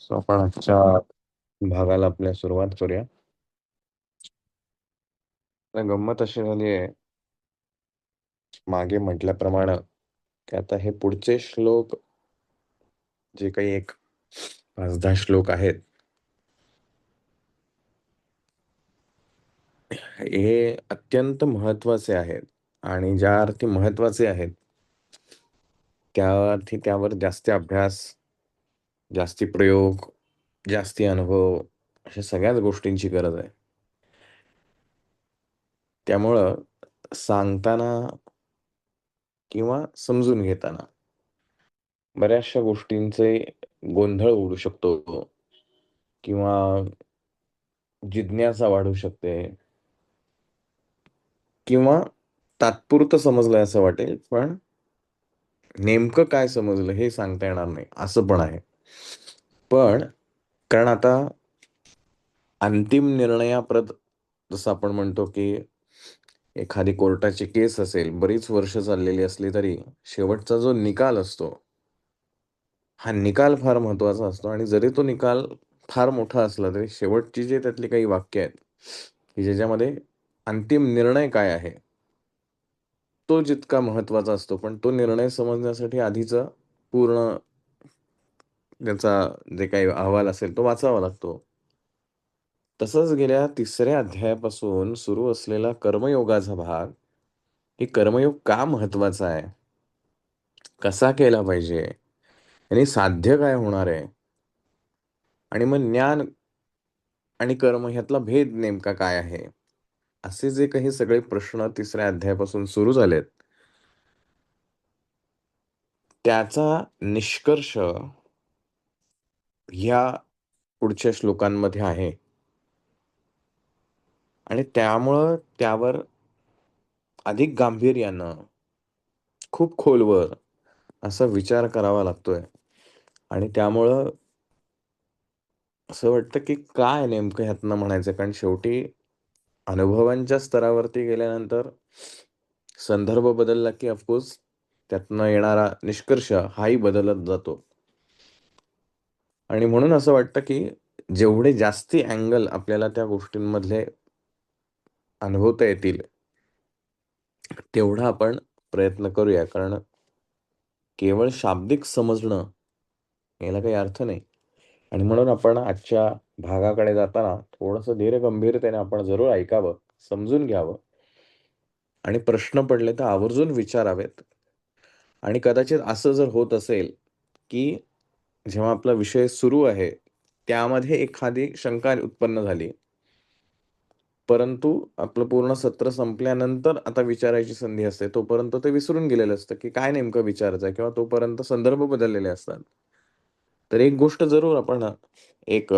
आपण आजच्या भागाला आपल्या सुरुवात करूया. तर गंमत अशी झाली आहे, मागे म्हटल्याप्रमाणे, की आता हे पुढचे श्लोक जे काही एक 5-10 श्लोक आहेत, हे अत्यंत महत्वाचे आहेत. आणि ज्या अर्थी महत्वाचे आहेत, त्या अर्थी त्यावर जास्ती अभ्यास, जास्ती प्रयोग, जास्ती अनुभव, अशा सगळ्याच गोष्टींची गरज आहे. त्यामुळं सांगताना किंवा समजून घेताना बऱ्याचशा गोष्टींचे गोंधळ उडू शकतो किंवा जिज्ञासा वाढू शकते किंवा तात्पुरतं समजलंय असं वाटेल, पण नेमकं काय समजलं हे सांगता येणार नाही, असं पण आहे. पण कारण आता अंतिम निर्णयाप्रत, जसं आपण म्हणतो की एखादी कोर्टाची केस असेल, बरीच वर्ष चाललेली असली तरी शेवटचा जो निकाल असतो, हा निकाल फार महत्वाचा असतो. आणि जरी तो निकाल फार मोठा असला तरी शेवटची जे त्यातली काही वाक्य आहेत, की ज्याच्यामध्ये अंतिम निर्णय काय आहे, तो जितका महत्वाचा असतो. पण तो निर्णय समजण्यासाठी आधीचा पूर्ण त्याचा जे काही अहवाल असेल तो वाचावा लागतो. तसंच गेल्या 3ऱ्या अध्यायापासून सुरू असलेला कर्मयोगाचा भाग, की कर्मयोग का महत्वाचा आहे, कसा केला पाहिजे, आणि साध्य काय होणार आहे, आणि मग ज्ञान आणि कर्म ह्यातला भेद नेमका काय आहे, असे जे काही सगळे प्रश्न 3ऱ्या अध्यायापासून सुरू झालेत, त्याचा निष्कर्ष ह्या पुढच्या श्लोकांमध्ये आहे. आणि त्यामुळं त्यावर अधिक गांभीर्यानं, खूप खोलवर असा विचार करावा लागतोय. आणि त्यामुळं असं वाटतं की काय नेमकं ह्यातनं म्हणायचं, कारण शेवटी अनुभवांच्या स्तरावरती गेल्यानंतर संदर्भ बदलला की ऑफकोर्स त्यातनं येणारा निष्कर्ष हाही बदलत जातो. आणि म्हणून असं वाटतं की जेवढे जास्ती अँगल आपल्याला त्या गोष्टींमधले अनुभवता येतील, तेवढा आपण प्रयत्न करूया. कारण केवळ शाब्दिक समजणं याला काही अर्थ नाही. आणि म्हणून आपण आजच्या भागाकडे जाताना थोडंसं धीरगंभीरतेने आपण जरूर ऐकावं, समजून घ्यावं, आणि प्रश्न पडले तर आवर्जून विचारावेत. आणि कदाचित असं जर होत असेल, की जेव्हा आपला विषय सुरू आहे, त्यामध्ये एखादी शंका उत्पन्न झाली, परंतु आपलं पूर्ण सत्र संपल्यानंतर आता विचारायची संधी असते, तोपर्यंत ते विसरून गेलेलं असतं, की काय नेमकं विचारायचं आहे, किंवा तोपर्यंत संदर्भ बदललेले असतात. तर एक गोष्ट जरूर आपण एक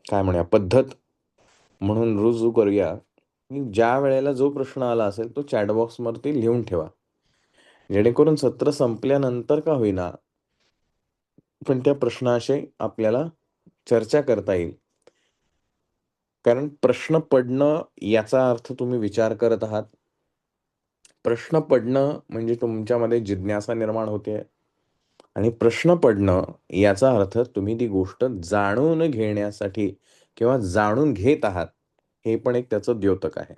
काय म्हणूया पद्धत म्हणून रुजू करूया, की ज्या वेळेला जो प्रश्न आला असेल तो चॅट बॉक्सवरती लिहून ठेवा. जेणेकरून सत्र संपल्यानंतर का होईना, पण त्या प्रश्नाशी आपल्याला चर्चा करता येईल. कारण प्रश्न पडणं याचा अर्थ तुम्ही विचार करत आहात. प्रश्न पडणं म्हणजे तुमच्यामध्ये जिज्ञासा निर्माण होते. आणि प्रश्न पडणं याचा अर्थ तुम्ही ती गोष्ट जाणून घेण्यासाठी किंवा जाणून घेत आहात, हे पण एक त्याचं द्योतक आहे.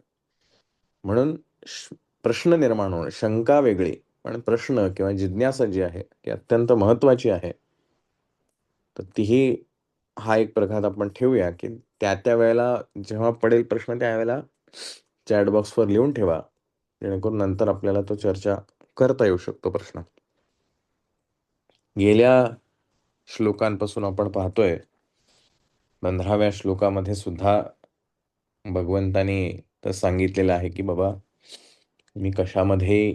म्हणून प्रश्न निर्माण होणं, शंका वेगळी, पण प्रश्न किंवा जिज्ञासा जी आहे ती अत्यंत महत्वाची आहे. तर तीही हा एक प्रघात आपण ठेवूया, की त्या त्या वेळेला जेव्हा पडेल प्रश्न त्यावेळेला चॅट बॉक्सवर लिहून ठेवा, जेणेकरून नंतर आपल्याला तो चर्चा करता येऊ शकतो प्रश्न. गेल्या श्लोकांपासून आपण पाहतोय, 15व्या श्लोकामध्ये सुद्धा भगवंतानी तर सांगितलेलं आहे, की बाबा मी कशामध्ये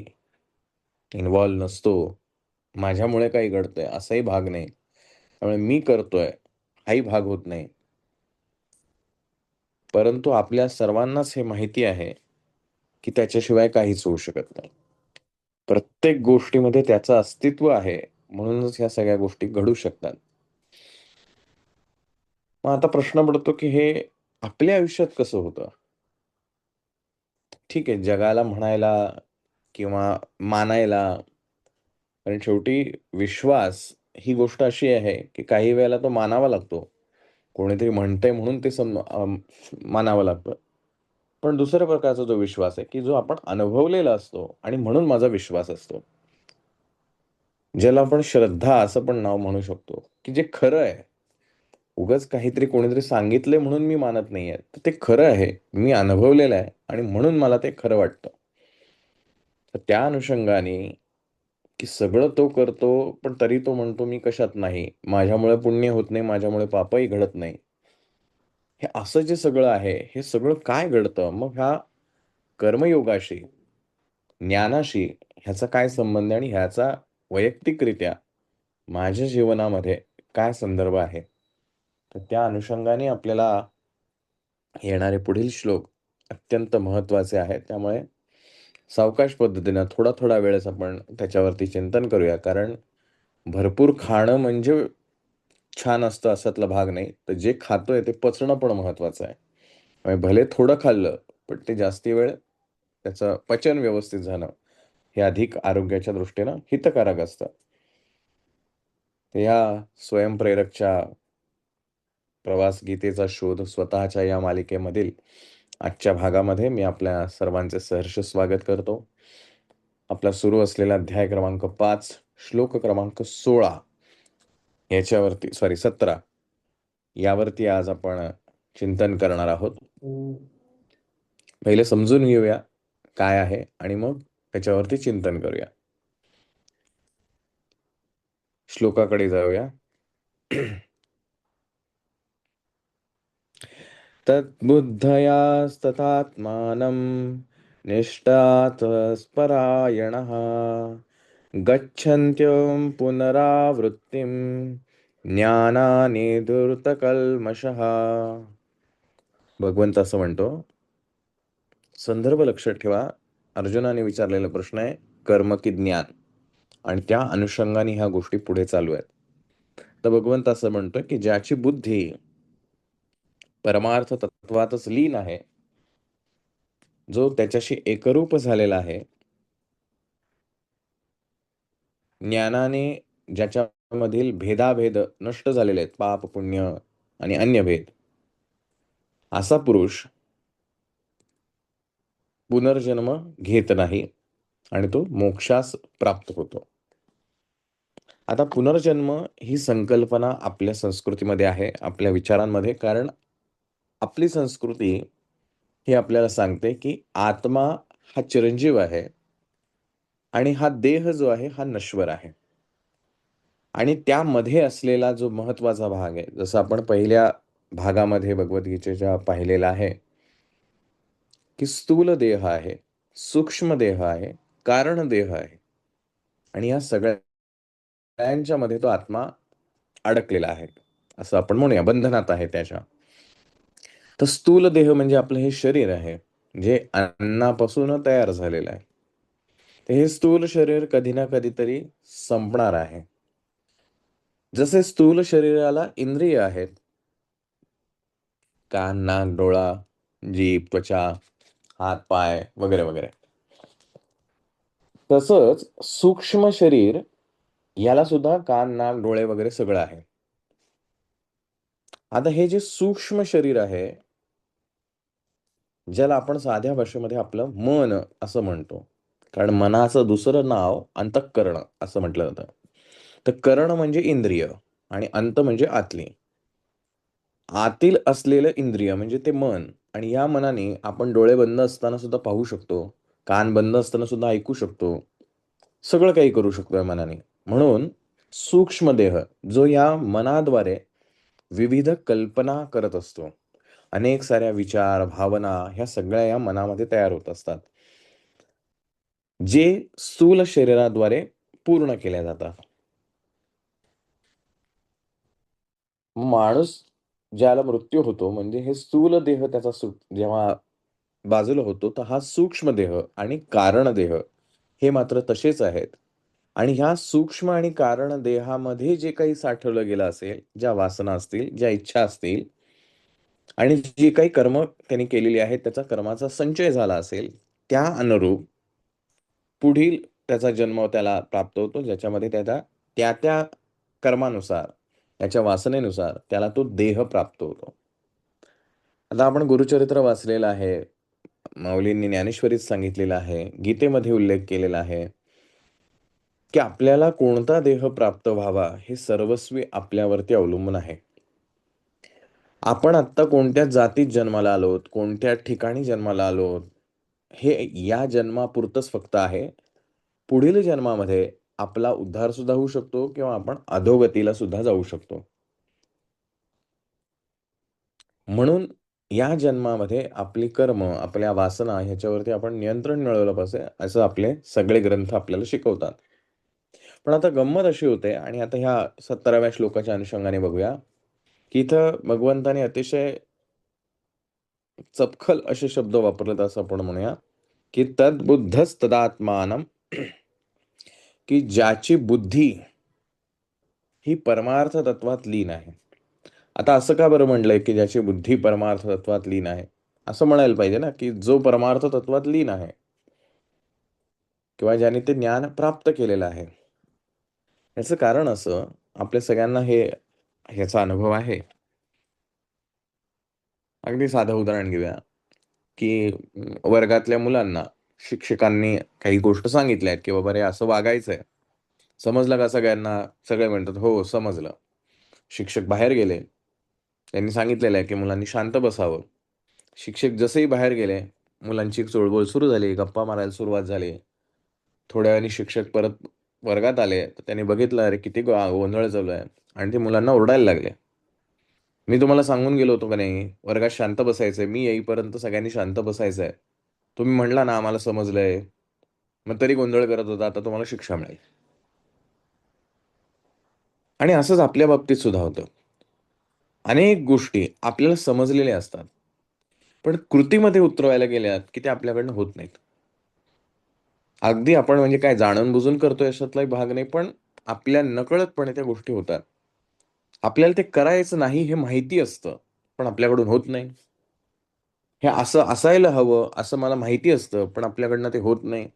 इन्व्हॉल्व नसतो, माझ्यामुळे काही घडतंय असाही भाग नाही, त्यामुळे मी करतोय हाही भाग होत नाही. परंतु आपल्या सर्वांनाच हे माहिती आहे, की त्याच्याशिवाय काहीच होऊ शकत नाही. प्रत्येक गोष्टीमध्ये त्याचं अस्तित्व आहे, म्हणूनच ह्या सगळ्या गोष्टी घडू शकतात. मग आता प्रश्न पडतो, की हे आपल्या आयुष्यात कसं होतं? ठीक आहे, जगाला म्हणायला किंवा मानायला, कारण शेवटी विश्वास ही गोष्ट अशी आहे की काही वेळेला तो मानावा लागतो. कोणीतरी म्हणतंय म्हणून ते मानावं लागतं. पण दुसऱ्या प्रकारचा जो विश्वास आहे, की जो आपण अनुभवलेला असतो आणि म्हणून माझा विश्वास असतो. ज्याला आपण श्रद्धा असं पण नाव म्हणू शकतो, की जे खरं आहे. उगाच काहीतरी कोणीतरी सांगितलंय म्हणून मी मानत नाहीये. तर ते खरं आहे. मी अनुभवलेलं आहे आणि म्हणून मला ते खरं वाटतं. तर त्या अनुषंगाने, की सगळं तो करतो, पण तरी तो म्हणतो मी कशात नाही. माझ्यामुळे पुण्य होत नाही, माझ्यामुळे पापही घडत नाही. हे असं जे सगळं आहे, हे सगळं काय घडतं? मग ह्या कर्मयोगाशी, ज्ञानाशी ह्याचा काय संबंध आहे आणि ह्याचा वैयक्तिकरित्या माझ्या जीवनामध्ये काय संदर्भ आहे? तर त्या अनुषंगाने आपल्याला येणारे पुढील श्लोक अत्यंत महत्त्वाचे आहेत. त्यामुळे सावकाश पद्धतीनं थोडा-थोडा वेळेस आपण त्याच्यावरती चिंतन करूया. कारण भरपूर खाणं म्हणजे छान असतं अशातला भाग नाही. तर जे खातोय ते पचणं पण महत्त्वाचं आहे. भले थोडं खाल्लं, पण ते जास्ती वेळ त्याचं पचन व्यवस्थित झालं, हे अधिक आरोग्याच्या दृष्टीनं हितकारक असतं. तर या स्वयंप्रेरकच्या प्रवास गीतेचा शोध स्वतःच्या या मालिकेमधील आजच्या भागामध्ये मी आपल्या सर्वांचे सहर्ष स्वागत करतो. आपला सुरू असलेला अध्याय क्रमांक 5, श्लोक क्रमांक 16 याच्यावरती 17 यावरती आज आपण चिंतन करणार आहोत. पहिले समजून घेऊया काय आहे आणि मग त्याच्यावरती चिंतन करूया. श्लोकाकडे जाऊया. तद्बुद्धयास्तथात्मानं निष्ठातस्परायणः गच्छन्त्यं पुनरावृत्तिं ज्ञानानि धूर्तकल्मषः. भगवंत असं म्हणतो, संदर्भ लक्षात ठेवा. अर्जुनाने विचारलेला प्रश्न आहे कर्म की ज्ञान, आणि त्या अनुषंगाने ह्या गोष्टी पुढे चालू आहेत. तर भगवंत असं म्हणतोय की ज्याची बुद्धी परमार्थ तत्वातच लीन आहे, जो त्याच्याशी एकरूप झालेला आहे, ज्ञानाने ज्याच्यामधील भेदाभेद नष्ट झालेले आहेत, पाप पुण्य आणि अन्य भेद, असा पुरुष पुनर्जन्म घेत नाही आणि तो मोक्षास प्राप्त होतो. आता पुनर्जन्म ही संकल्पना आपल्या संस्कृतीमध्ये आहे, आपल्या विचारांमध्ये. कारण आपली संस्कृती ही आपल्याला सांगते की आत्मा हा चिरंजीव आहे आणि हा देह जो आहे हा नश्वर आहे. आणि त्यामध्ये असलेला जो महत्वाचा भाग आहे, जसं आपण पहिल्या भागामध्ये भगवद्गीतेच्या पाहिलेला आहे, की स्थूल देह आहे, सूक्ष्म देह आहे, कारण देह आहे, आणि या सगळ्यांच्या मध्ये तो आत्मा अडकलेला आहे, असं आपण म्हणूया, बंधनात आहे त्याच्या. तर स्थूल देह म्हणजे आपलं हे शरीर आहे, जे अन्नापासून तयार झालेलं आहे. तर हे स्थूल शरीर कधी ना कधीतरी संपणार आहे. जसे स्थूल शरीराला इंद्रिय आहेत, कान, नाक, डोळा, जीभ, त्वचा, हात, पाय वगैरे वगैरे, तसंच सूक्ष्म शरीर याला सुद्धा कान, नाक, डोळे वगैरे सगळं आहे. आता हे जे सूक्ष्म शरीर आहे, ज्याला आपण साध्या भाषेमध्ये आपलं मन असं म्हणतो, कारण मनाचं दुसरं नाव अंतःकरण असं म्हटलं जातं. तर करण म्हणजे इंद्रिय आणि अंत म्हणजे आतली. आतील असलेलं इंद्रिय म्हणजे ते मन, आणि या मनाने आपण डोळे बंद असताना सुद्धा पाहू शकतो, कान बंद असताना सुद्धा ऐकू शकतो, सगळं काही करू शकतो या मनाने. म्हणून सूक्ष्म देह जो या मनाद्वारे विविध कल्पना करत असतो, अनेक साऱ्या विचार, भावना ह्या सगळ्या या मनामध्ये तयार होत असतात, जे स्थूल शरीराद्वारे पूर्ण केल्या जातात. माणूस ज्याला मृत्यू होतो, म्हणजे हे स्थूल देह त्याचा जेव्हा बाजूला होतो, तर हा सूक्ष्म देह आणि कारण देह हे मात्र तसेच आहेत. आणि ह्या सूक्ष्म आणि कारण देहामध्ये जे काही साठवलं गेलं असेल, ज्या वासना असतील, ज्या इच्छा असतील आणि जी काही कर्म त्यांनी केलेली आहेत, त्याचा कर्माचा संचय झाला असेल, त्या अनुरूप पुढील त्याचा जन्म त्याला प्राप्त होतो, ज्याच्यामध्ये त्याचा त्या त्या कर्मानुसार, त्याच्या वासनेनुसार त्याला तो देह प्राप्त होतो. आता आपण गुरुचरित्र वाचलेलं आहे. माऊलींनी ज्ञानेश्वरीत सांगितलेलं आहे. गीतेमध्ये उल्लेख केलेला आहे, की आपल्याला कोणता देह प्राप्त व्हावा हे सर्वस्वी आपल्यावरती अवलंबून आहे. आपण आत्ता कोणत्या जातीत जन्माला आलोत, कोणत्या ठिकाणी जन्माला आलोत, हे या जन्मापुरतंच फक्त आहे. पुढील जन्मामध्ये आपला उद्धार सुद्धा होऊ शकतो किंवा आपण अधोगतीला सुद्धा जाऊ शकतो. म्हणून या जन्मामध्ये आपली कर्म, आपल्या वासना ह्याच्यावरती आपण नियंत्रण मिळवलं पाहिजे, असं आपले सगळे ग्रंथ आपल्याला शिकवतात. पण आता गंमत अशी होते आणि आता ह्या 17व्या श्लोकाच्या अनुषंगाने बघूया, की इथं भगवंताने अतिशय चपखल असे शब्द वापरलेत असं आपण म्हणूया, की तद्बुद्धस्तदात्मानं, की ज्याची बुद्धी ही परमार्थ तत्वात लीन आहे. आता असं का बरं म्हणलंय, की ज्याची बुद्धी परमार्थ तत्वात लीन आहे? असं म्हणायला पाहिजे ना, की जो परमार्थ तत्वात लीन आहे किंवा ज्याने ते ज्ञान प्राप्त केलेलं आहे. याचं कारण असं, आपल्या सगळ्यांना ह्याचा अनुभव आहे. अगदी साधं उदाहरण घेऊया, की वर्गातल्या मुलांना शिक्षकांनी काही गोष्ट सांगितल्या आहेत, की बाबा रे असं वागायचंय. समजलं का सगळ्यांना? सगळे म्हणतात, "हो, समजलं." शिक्षक बाहेर गेले. त्यांनी सांगितलेलं आहे, की मुलांनी शांत बसावं. शिक्षक जसेही बाहेर गेले, मुलांची चुळबुळ सुरू झाली, गप्पा मारायला सुरुवात झाली. थोड्या वेळाने शिक्षक परत वर्गात आले, तर त्यांनी बघितलं, अरे किती गोंधळ चालू आहे आणि ते मुलांना ओरडायला लागले. "मी तुम्हाला सांगून गेलो होतो का नाही, वर्गात शांत बसायचंय. मी येईपर्यंत सगळ्यांनी शांत बसायचंय. तुम्ही म्हणला ना आम्हाला समजलंय, मग तरी गोंधळ करत होता, आता तुम्हाला शिक्षा मिळेल." आणि असंच आपल्या बाबतीत सुद्धा होतं. अनेक गोष्टी आपल्याला समजलेल्या असतात, पण कृतीमध्ये उतरवायला गेल्यात, की ते आपल्याकडनं होत नाहीत. अगदी आपण म्हणजे काय जाणून-बुजून करतोय अशातलाही भाग नाही, पण आपल्या नकळतपणे त्या गोष्टी होतात. आपल्याला ते करायचं नाही हे माहिती असतं, पण आपल्याकडून होत नाही. हे असं असायला हवं, असं मला माहिती असतं, पण आपल्याकडनं ते होत नाही.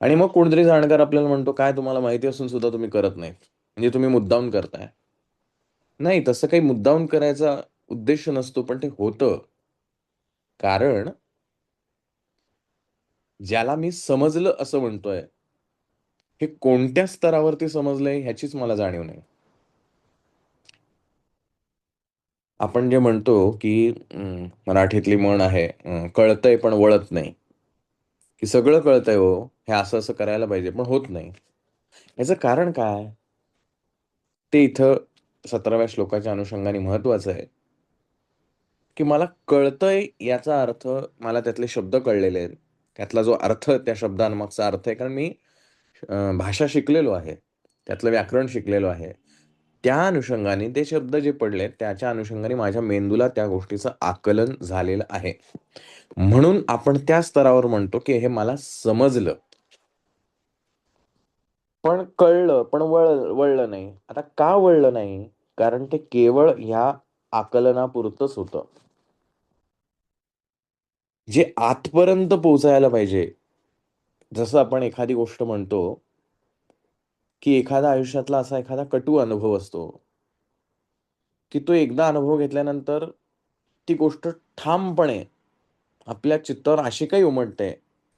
आणि मग कोणतरी जाणकार आपल्याला म्हणतो, "काय तुम्हाला माहिती असून सुद्धा तुम्ही करत नाहीत. म्हणजे तुम्ही मुद्दामून करताय." नाही, तसं काही मुद्दामून करायचा उद्देश नसतो, पण ते होतं. कारण ज्याला मी समजलं असं म्हणतोय, हे कोणत्या स्तरावरती समजलंय ह्याचीच मला जाणीव नाही. आपण जे म्हणतो, की मराठीतली म्हण आहे, "कळतंय पण वळत नाही." की सगळं कळतंय हो, हे असं-असं करायला पाहिजे, पण होत नाही. याचं कारण काय? ते इथं 17व्या श्लोकाच्या अनुषंगाने महत्त्वाचं आहे, की मला कळतंय याचा अर्थ मला त्यातले शब्द कळलेले आहेत. त्यातला जो अर्थ त्या शब्दांमागचा अर्थ आहे, कारण मी भाषा शिकलेलो आहे. त्यातलं व्याकरण शिकलेलो आहे. त्या अनुषंगाने ते शब्द जे पडलेत, त्याच्या अनुषंगाने माझ्या मेंदूला त्या गोष्टीचं आकलन झालेलं आहे. म्हणून आपण त्या स्तरावर म्हणतो, की हे मला समजलं. पण कळलं, पण वळलं नाही. आता का वळलं नाही? कारण ते केवळ ह्या आकलनापुरतंच होतं. जे आतपर्यंत पोहोचायला पाहिजे. जसं आपण एखादी गोष्ट म्हणतो, की एखादा आयुष्यातला असा एखादा कटू अनुभव असतो, की तो एकदा अनुभव घेतल्यानंतर ती गोष्ट ठामपणे आपल्या चित्तावर अशी काही उमटते,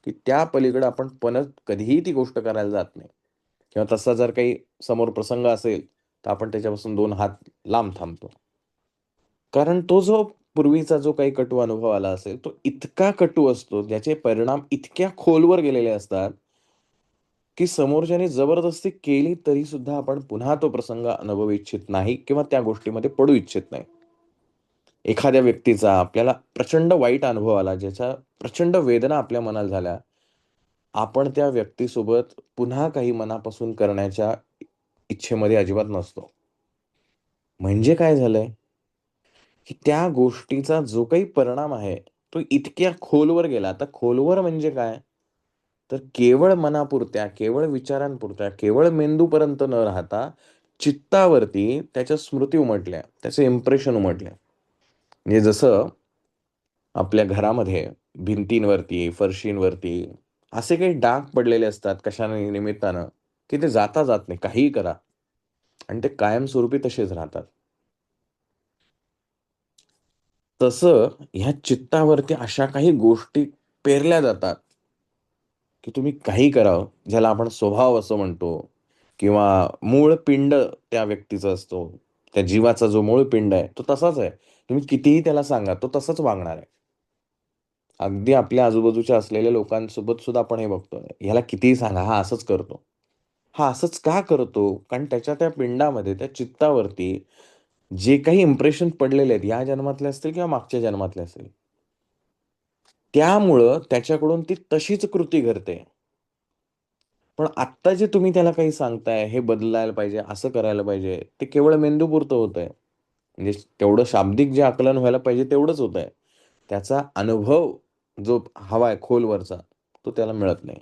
की त्या पलीकडे आपण परत कधीही ती गोष्ट करायला जात नाही. किंवा तसा जर काही समोर प्रसंग असेल, तर आपण त्याच्यापासून 2 हात लांब थांबतो. कारण तो जो पूर्वीचा जो काही कटू अनुभव आला असेल, तो इतका कटू असतो, ज्याचे परिणाम इतक्या खोलवर गेलेले असतात, की समोरच्याने जबरदस्ती केली तरी सुद्धा आपण पुन्हा तो प्रसंग अनुभवू इच्छित नाही किंवा त्या गोष्टीमध्ये पडू इच्छित नाही. एखाद्या व्यक्तीचा आपल्याला प्रचंड वाईट अनुभव आला, ज्याच्या प्रचंड वेदना आपल्या मनाला झाल्या. आपण त्या व्यक्तीसोबत पुन्हा काही मनापासून करण्याच्या इच्छेमध्ये अजिबात नसतो. म्हणजे काय झालंय? की त्या गोष्टीचा जो काही परिणाम आहे, तो इतक्या खोलवर गेला. आता खोलवर म्हणजे काय? तर केवळ मनापुरत्या, केवळ विचारांपुरत्या, केवळ मेंदूपर्यंत न राहता चित्तावरती त्याच्या स्मृती उमटल्या, त्याचे इम्प्रेशन उमटले. म्हणजे जसं आपल्या घरामध्ये भिंतींवरती, फरशींवरती असे काही डाग पडलेले असतात कशा निमित्तानं, की ते जाता जात नाही. काहीही करा. आणि ते कायमस्वरूपी तसेच राहतात. तसं ह्या चित्तावरती अशा काही गोष्टी पेरल्या जातात, की तुम्ही काही करावं, ज्याला आपण स्वभाव असं म्हणतो किंवा मूळ पिंड त्या व्यक्तीचा असतो. त्या जीवाचा जो मूळ पिंड आहे, तो तसाच आहे. तुम्ही कितीही त्याला सांगा, तो तसाच वागणार आहे. अगदी आपल्या आजूबाजूच्या असलेल्या लोकांसोबत सुद्धा आपण हे बघतोय. ह्याला कितीही सांगा, हा असंच करतो. हा असंच का करतो? कारण त्याच्या त्या पिंडामध्ये, त्या चित्तावरती जे काही इम्प्रेशन पडलेले आहेत, या जन्मातले असतील किंवा मागच्या जन्मातले असतील. त्यामुळं त्याच्याकडून ती तशीच कृती घडते. पण आत्ता जे तुम्ही त्याला काही सांगताय, हे बदलायला पाहिजे, असं करायला पाहिजे, ते केवळ मेंदूपुरतं होतंय. म्हणजे तेवढं शाब्दिक जे आकलन व्हायला पाहिजे तेवढंच होतंय. त्याचा अनुभव जो हवाय खोलवरचा, तो त्याला मिळत नाही.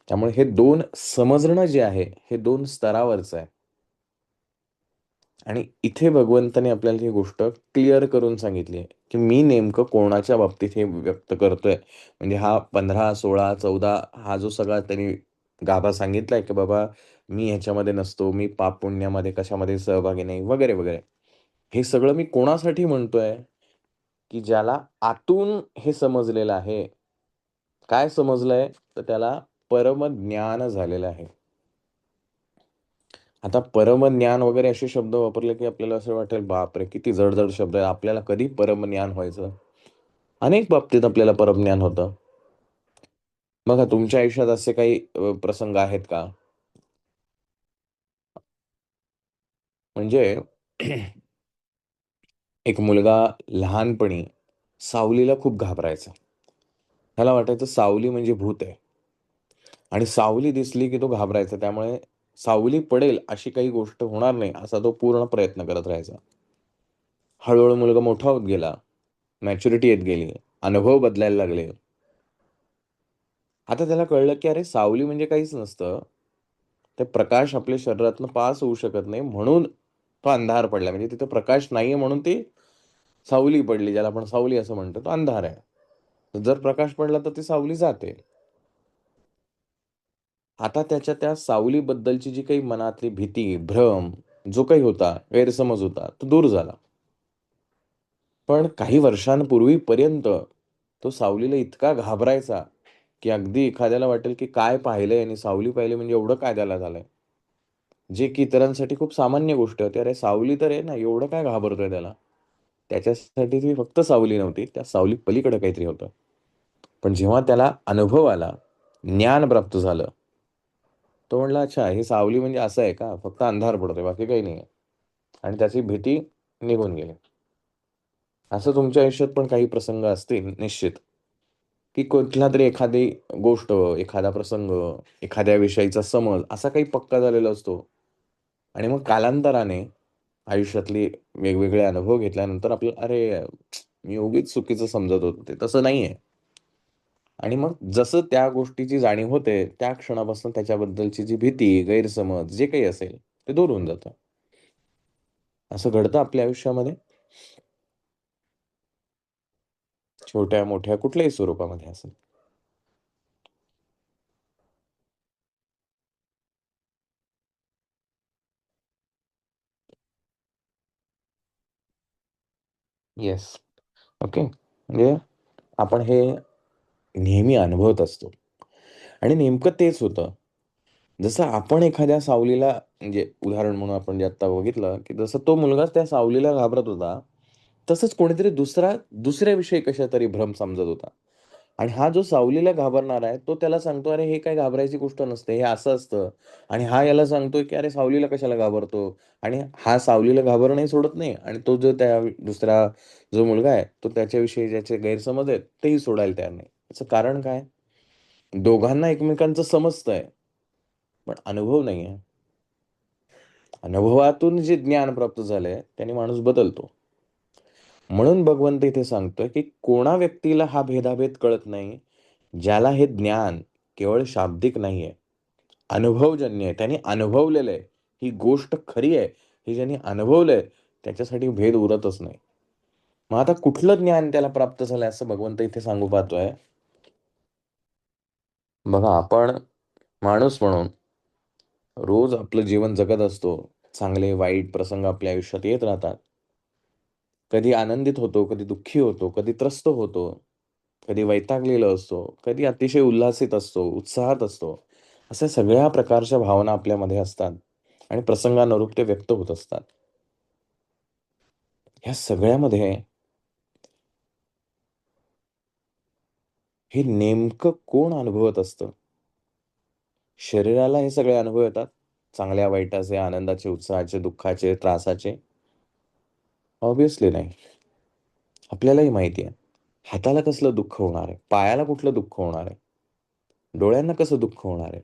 त्यामुळे हे 2 समजणं जे आहे, हे 2 स्तरावरचं आहे. आणि इथे भगवंताने आपल्याला ही गोष्ट क्लिअर करून सांगितली आहे, की मी नेमकं कोणाच्या बाबतीत हे व्यक्त करतोय. म्हणजे हा 15, 16, 14 हा जो सगळा त्यांनी गाभा सांगितलाय, की बाबा मी ह्याच्यामध्ये नसतो, मी पाप-पुण्यामध्ये कशामध्ये सहभागी नाही, वगैरे, वगैरे. हे सगळं मी कोणासाठी म्हणतोय, की ज्याला आतून हे समजलेलं आहे. काय समजलंय? तर त्याला परमज्ञान झालेलं आहे. आता परमज्ञान वगैरे असे शब्द वापरले, की आपल्याला असं वाटेल, बापरे! किती जड-जड शब्द आहे. आपल्याला कधी परमज्ञान व्हायचं? अनेक बाबतीत आपल्याला परमज्ञान होतं. बघा तुमच्या आयुष्यात असे काही प्रसंग आहेत का? म्हणजे एक मुलगा लहानपणी सावलीला खूप घाबरायचा. त्याला वाटायचं सावली म्हणजे भूत आहे आणि सावली दिसली, की तो घाबरायचा. त्यामुळे सावली पडेल अशी काही गोष्ट होणार नाही, असा तो पूर्ण प्रयत्न करत राहायचा. हळू मुलगा मोठा होत गेला. मॅच्युरिटी येत गेली. अनुभव बदलायला लागले. आता त्याला कळलं, की अरे सावली म्हणजे काहीच नसतं. ते प्रकाश आपल्या शरीरातनं पास होऊ शकत नाही म्हणून तो अंधार पडला. म्हणजे तिथे प्रकाश नाहीये म्हणून ती सावली पडली. ज्याला आपण सावली असं म्हणतो, तो अंधार आहे. जर प्रकाश पडला तर ती सावली जाते. आता त्याच्या त्या सावलीबद्दलची जी काही मनातली भीती, भ्रम जो काही होता, गैरसमज होता, तो दूर झाला. पण काही वर्षांपूर्वीपर्यंत तो सावलीला इतका घाबरायचा, की अगदी एखाद्याला वाटेल, की काय पाहिलंय आणि सावली पाहिली म्हणजे एवढं काय त्याला झालंय? जे की इतरांसाठी खूप सामान्य गोष्ट होती. अरे सावली तर आहे ना, एवढं काय घाबरतोय त्याला? त्याच्यासाठी ती फक्त सावली नव्हती. त्या सावली पलीकडे काहीतरी होतं. पण जेव्हा त्याला अनुभव आला, ज्ञान प्राप्त झालं, तो म्हणला, "अच्छा, ही सावली म्हणजे असं आहे का? फक्त अंधार पडतोय, बाकी काही नाहीये." आणि त्याची भीती निघून गेली. असं तुमच्या आयुष्यात पण काही प्रसंग असतील निश्चित, की कुठलातरी एखादी गोष्ट, एखादा प्रसंग, एखाद्या विषयीचा समज असा काही पक्का झालेला असतो आणि मग कालांतराने आयुष्यातली वेगवेगळे अनुभव घेतल्यानंतर आपल्याला अरे, मी उगीच चुकीचं समजत होतो ते. तसं नाहीये. आणि मग जसं त्या गोष्टीची जाणीव होते, त्या क्षणापासून त्याच्याबद्दलची जी भीती, गैरसमज जे काही असेल, ते दूर होऊन जातं. असं घडतं आपल्या आयुष्यामध्ये छोट्या-मोठ्या कुठल्याही स्वरूपामध्ये असेल. येस. ओके. म्हणजे आपण हे नेहमी अनुभवत असतो आणि नेमकं तेच होतं. जसं आपण एखाद्या सावलीला म्हणजे उदाहरण म्हणून आपण जे आत्ता बघितलं, की जसं तो मुलगाच त्या सावलीला घाबरत होता, तसंच कोणीतरी दुसऱ्याविषयी कशातरी भ्रम समजत होता. आणि हा जो सावलीला घाबरणारा आहे, तो त्याला सांगतो, "अरे, हे काही घाबरायची गोष्ट नसते, हे असं असतं." आणि हा याला सांगतोय, की "अरे, सावलीला कशाला घाबरतो?" आणि हा सावलीला घाबरणंही सोडत नाही आणि तो जो त्या दुसरा जो मुलगा आहे, तो त्याच्याविषयी ज्याचे गैरसमज आहेत, तेही सोडायला तयार नाही. याचं कारण काय? दोघांना एकमेकांचं समजतंय, पण अनुभव नाहीये. अनुभवातून जे ज्ञान प्राप्त झालंय, त्याने माणूस बदलतो. म्हणून भगवंत इथे सांगतोय, की कोणा व्यक्तीला हा भेदाभेद कळत नाही, ज्याला हे ज्ञान केवळ शाब्दिक नाहीये, अनुभवजन्य आहे. त्याने अनुभवलेलं आहे. ही गोष्ट खरी आहे, हे ज्याने अनुभवलंय, त्याच्यासाठी भेद उरतच नाही. मग आता कुठलं ज्ञान त्याला प्राप्त झालंय असं भगवंत इथे सांगू पाहतोय? बघा आपण माणूस म्हणून रोज आपलं जीवन जगत असतो. चांगले वाईट प्रसंग आपल्या आयुष्यात येत राहतात. कधी आनंदित होतो, कधी दुःखी होतो, कधी त्रस्त होतो, कधी वैतागलेलो असतो, कधी अतिशय उल्हासित असतो, उत्साहात असतो. अशा सगळ्या प्रकारच्या भावना आपल्यामध्ये असतात आणि प्रसंगानुरूप ते व्यक्त होत असतात. ह्या सगळ्यामध्ये हे नेमकं कोण अनुभवत असतं? शरीराला हे सगळे अनुभव येतात. चांगल्या वाईटाचे, आनंदाचे, उत्साहाचे, दुःखाचे, त्रासाचे? ऑब्व्हियसली नाही. आपल्यालाही माहिती आहे. हाताला कसलं दुःख होणार आहे? पायाला कुठलं दुःख होणार आहे? डोळ्यांना कसं दुःख होणार आहे?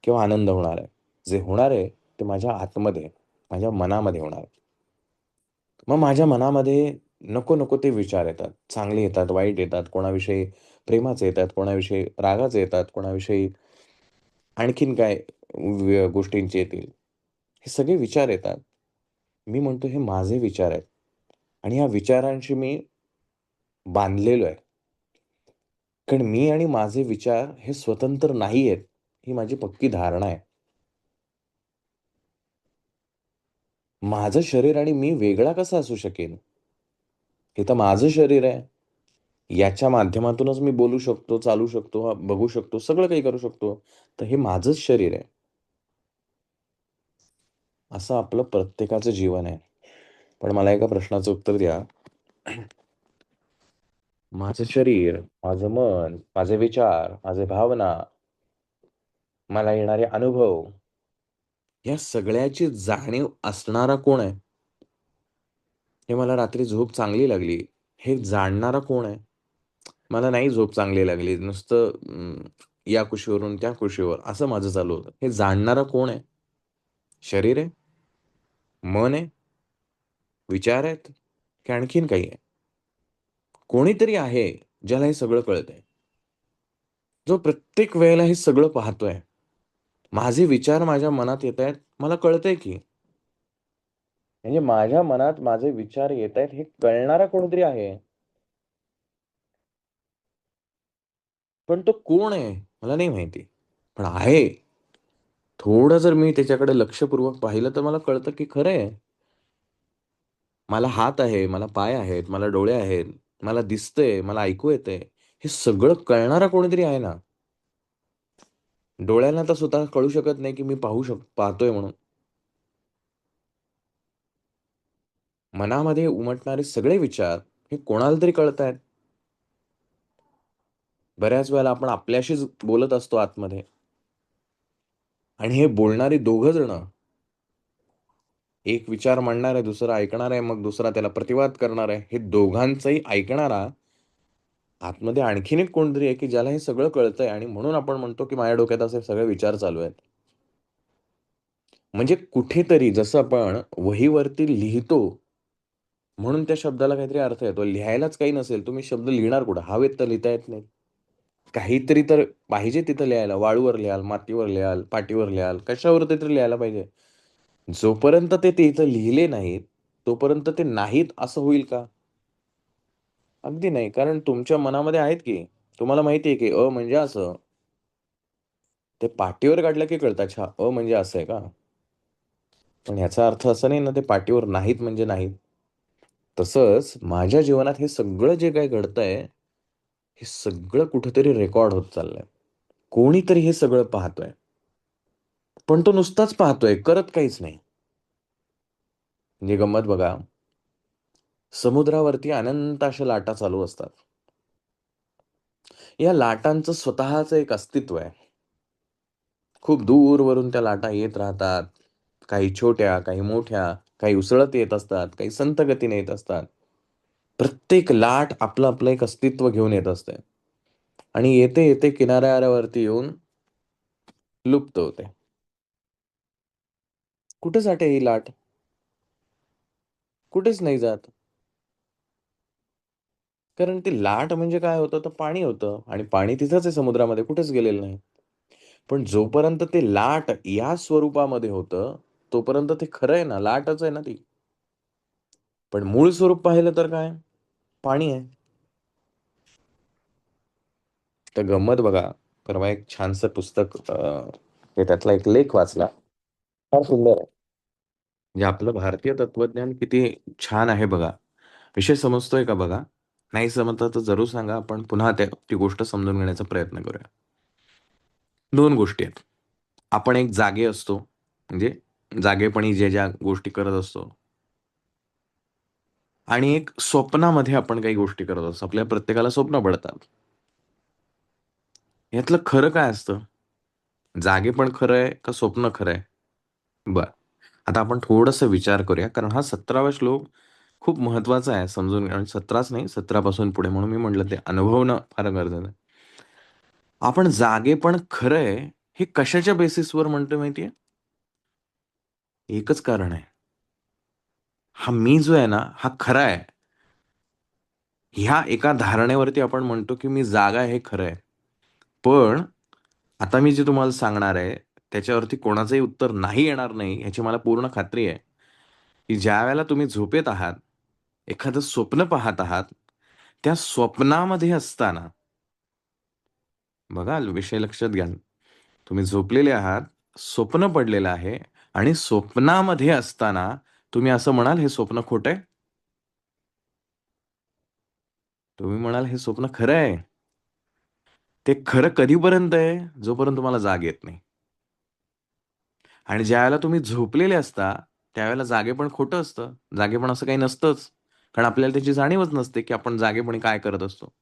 किंवा आनंद होणार आहे? जे होणार आहे ते माझ्या आतमध्ये, माझ्या मनामध्ये होणार आहे. मग माझ्या मनामध्ये नको-नको ते विचार येतात. चांगले येतात, वाईट येतात, कोणाविषयी प्रेमाचे येतात, कोणाविषयी रागाचे येतात, कोणाविषयी आणखीन काय गोष्टींचे येतील. हे सगळे विचार येतात. मी म्हणतो हे माझे विचार आहेत आणि या विचारांशी मी बांधलेलो आहे. कारण मी आणि माझे विचार हे स्वतंत्र नाही आहेत, ही माझी पक्की धारणा आहे. माझं शरीर आणि मी वेगळा कसा असू शकेन? हे तर माझं शरीर आहे. याच्या माध्यमातूनच मी बोलू शकतो, चालू शकतो, बघू शकतो, सगळं काही करू शकतो. तर हे माझंच शरीर आहे. असं आपलं प्रत्येकाचं जीवन आहे. पण मला एका प्रश्नाचं उत्तर द्या. माझं शरीर, माझं मन, माझे विचार, माझे भावना, मला येणारे अनुभव, या सगळ्याची जाणीव असणारा कोण आहे? हे मला रात्री झोप चांगली लागली, हे जाणणारा कोण आहे? मला नाही झोप चांगली लागली, नुसतं या कुशीवरून त्या कुशीवर असं माझं चालू होतं. हे जाणणारा कोण आहे? शरीर आहे? मन आहे? विचार आहेत? की आणखीन काही आहे? कोणीतरी आहे, ज्याला हे सगळं कळतंय. जो प्रत्येक वेळेला हे सगळं पाहतोय. माझे विचार माझ्या मनात येतायत, मला कळतंय की. म्हणजे माझ्या मनात माझे विचार येतायत हे कळणारा कोणीतरी आहे. पण तो कोण आहे? मला नाही माहिती. पण आहे. थोडं जर मी त्याच्याकडे लक्षपूर्वक पाहिलं तर मला कळतं की खरं आहे. मला हात आहे, मला पाय आहेत, मला डोळे आहेत, मला दिसतंय, मला ऐकू येतंय. हे सगळं कळणारा कोणीतरी आहे ना. डोळ्यांना तर स्वतः कळू शकत नाही की मी पाहतोय म्हणून. मनामध्ये उमटणारे सगळे विचार हे कोणाला तरी कळतायत. बऱ्याच वेळेला आपण आपल्याशीच बोलत असतो आतमध्ये आणि हे बोलणारी दोघं जण, एक विचार मांडणार आहे, दुसरा ऐकणार आहे, मग दुसरा त्याला प्रतिवाद करणार आहे. हे दोघांचंही ऐकणारा आतमध्ये आणखीन एक कोणतरी आहे, की ज्याला हे सगळं कळतंय आणि म्हणून आपण म्हणतो, की माझ्या डोक्यात असे सगळे विचार चालू आहेत. म्हणजे कुठेतरी जसं आपण वहीवरती लिहितो, म्हणून त्या शब्दाला काहीतरी अर्थ येतो. लिहायलाच काही नसेल, तुम्ही शब्द लिहिणार कुठं? हवेत तर लिहिता येत नाही. काहीतरी तर पाहिजे तिथं लिहायला. वाळूवर लिहाल, मातीवर लिहाल, पाटीवर लिहाल, कशावरती तरी लिहायला पाहिजे. जोपर्यंत ते तिथं लिहिले नाहीत, तोपर्यंत ते नाहीत असं होईल का? अगदी नाही. कारण तुमच्या मनामध्ये आहेत की. तुम्हाला माहिती आहे की म्हणजे असं. ते पाटीवर काढलं की कळतं, अच्छा म्हणजे असं आहे का? पण याचा अर्थ असा नाही ना, ते पाटीवर नाहीत म्हणजे नाहीत. तसंच माझ्या जीवनात हे सगळं जे काही घडतंय, हे सगळं कुठेतरी रेकॉर्ड होत चाललंय. कोणीतरी हे सगळं पाहतोय. पण तो नुसताच पाहतोय, करत काहीच नाही. म्हणजे गंमत बघा, समुद्रावरती अनंत अशा लाटा चालू असतात. या लाटांचं स्वतःचं एक अस्तित्व आहे. खूप दूरवरून त्या लाटा येत राहतात. काही छोट्या, काही मोठ्या, काही उसळत येत असतात, काही संथ गतीने येत असतात. प्रत्येक लाट आपलं-आपलं एक अस्तित्व घेऊन येत असते आणि येते-येते किनाऱ्यावरती येऊन लुप्त होते. कुठे जाते ही लाट? कुठेच नाही जात. कारण ती लाट म्हणजे काय होतं, तर पाणी होतं आणि पाणी तिथंच आहे समुद्रामध्ये, कुठेच गेलेलं नाही. पण जोपर्यंत ते लाट या स्वरूपामध्ये होतं, तोपर्यंत ते खरं आहे ना, लाटच आहे ना ती. पण मूळ स्वरूप पाहिलं तर काय? पाणी आहे. तर गंमत बघा, परवा एक छानसं पुस्तक त्यातला एक लेख वाचला. फार सुंदर आहे. म्हणजे आपलं भारतीय तत्वज्ञान किती छान आहे बघा. विषय समजतोय का बघा? नाही समजता तर जरूर सांगा. आपण पुन्हा ती गोष्ट समजून घेण्याचा प्रयत्न करूया. दोन गोष्टी आहेत. आपण एक जागे असतो, म्हणजे जागेपणी जे ज्या गोष्टी करत असतो आणि एक स्वप्नामध्ये आपण काही गोष्टी करत असतो. आपल्या प्रत्येकाला स्वप्न पडतात. यातलं खरं काय असतं? जागे पण खरं आहे का स्वप्न खरं आहे? बरं. आता आपण थोडंसं विचार करूया, कारण हा 17वा श्लोक खूप महत्त्वाचा आहे समजून घेणं. 17च नाही, 17 पासून पुढे, म्हणून मी म्हटलं ते अनुभवणं फार गरजेचं आहे. आपण जागेपण खरं आहे, हे कशाच्या बेसिसवर म्हणतोय माहिती आहे? एकच कारण आहे. हा मी जो आहे ना, हा खरा आहे. ह्या एका धारणेवरती आपण म्हणतो, की मी जागा आहे हे खरं आहे. पण आता मी जे तुम्हाला सांगणार आहे, त्याच्यावरती कोणाचंही उत्तर नाही येणार नाही, याची मला पूर्ण खात्री आहे, की ज्यावेळेला तुम्ही झोपेत आहात, एखादं स्वप्न पाहत आहात, त्या स्वप्नामध्ये असताना बघा विषय लक्षात घ्या. तुम्ही झोपलेले आहात, स्वप्न पडलेलं आहे आणि स्वप्नामध्ये असताना तुम्ही असं म्हणाल, "हे स्वप्न खोटं आहे?" तुम्ही म्हणाल, "हे स्वप्न खरं आहे." ते खरं कधीपर्यंत आहे? जोपर्यंत तुम्हाला जाग येत नाही. आणि ज्यावेळेला तुम्ही झोपलेले असता, त्यावेळेला जागेपण खोटं असतं. जागेपण असं काही नसतंच. कारण आपल्याला त्याची जाणीवच नसते, की आपण जागेपणी काय करत असतो.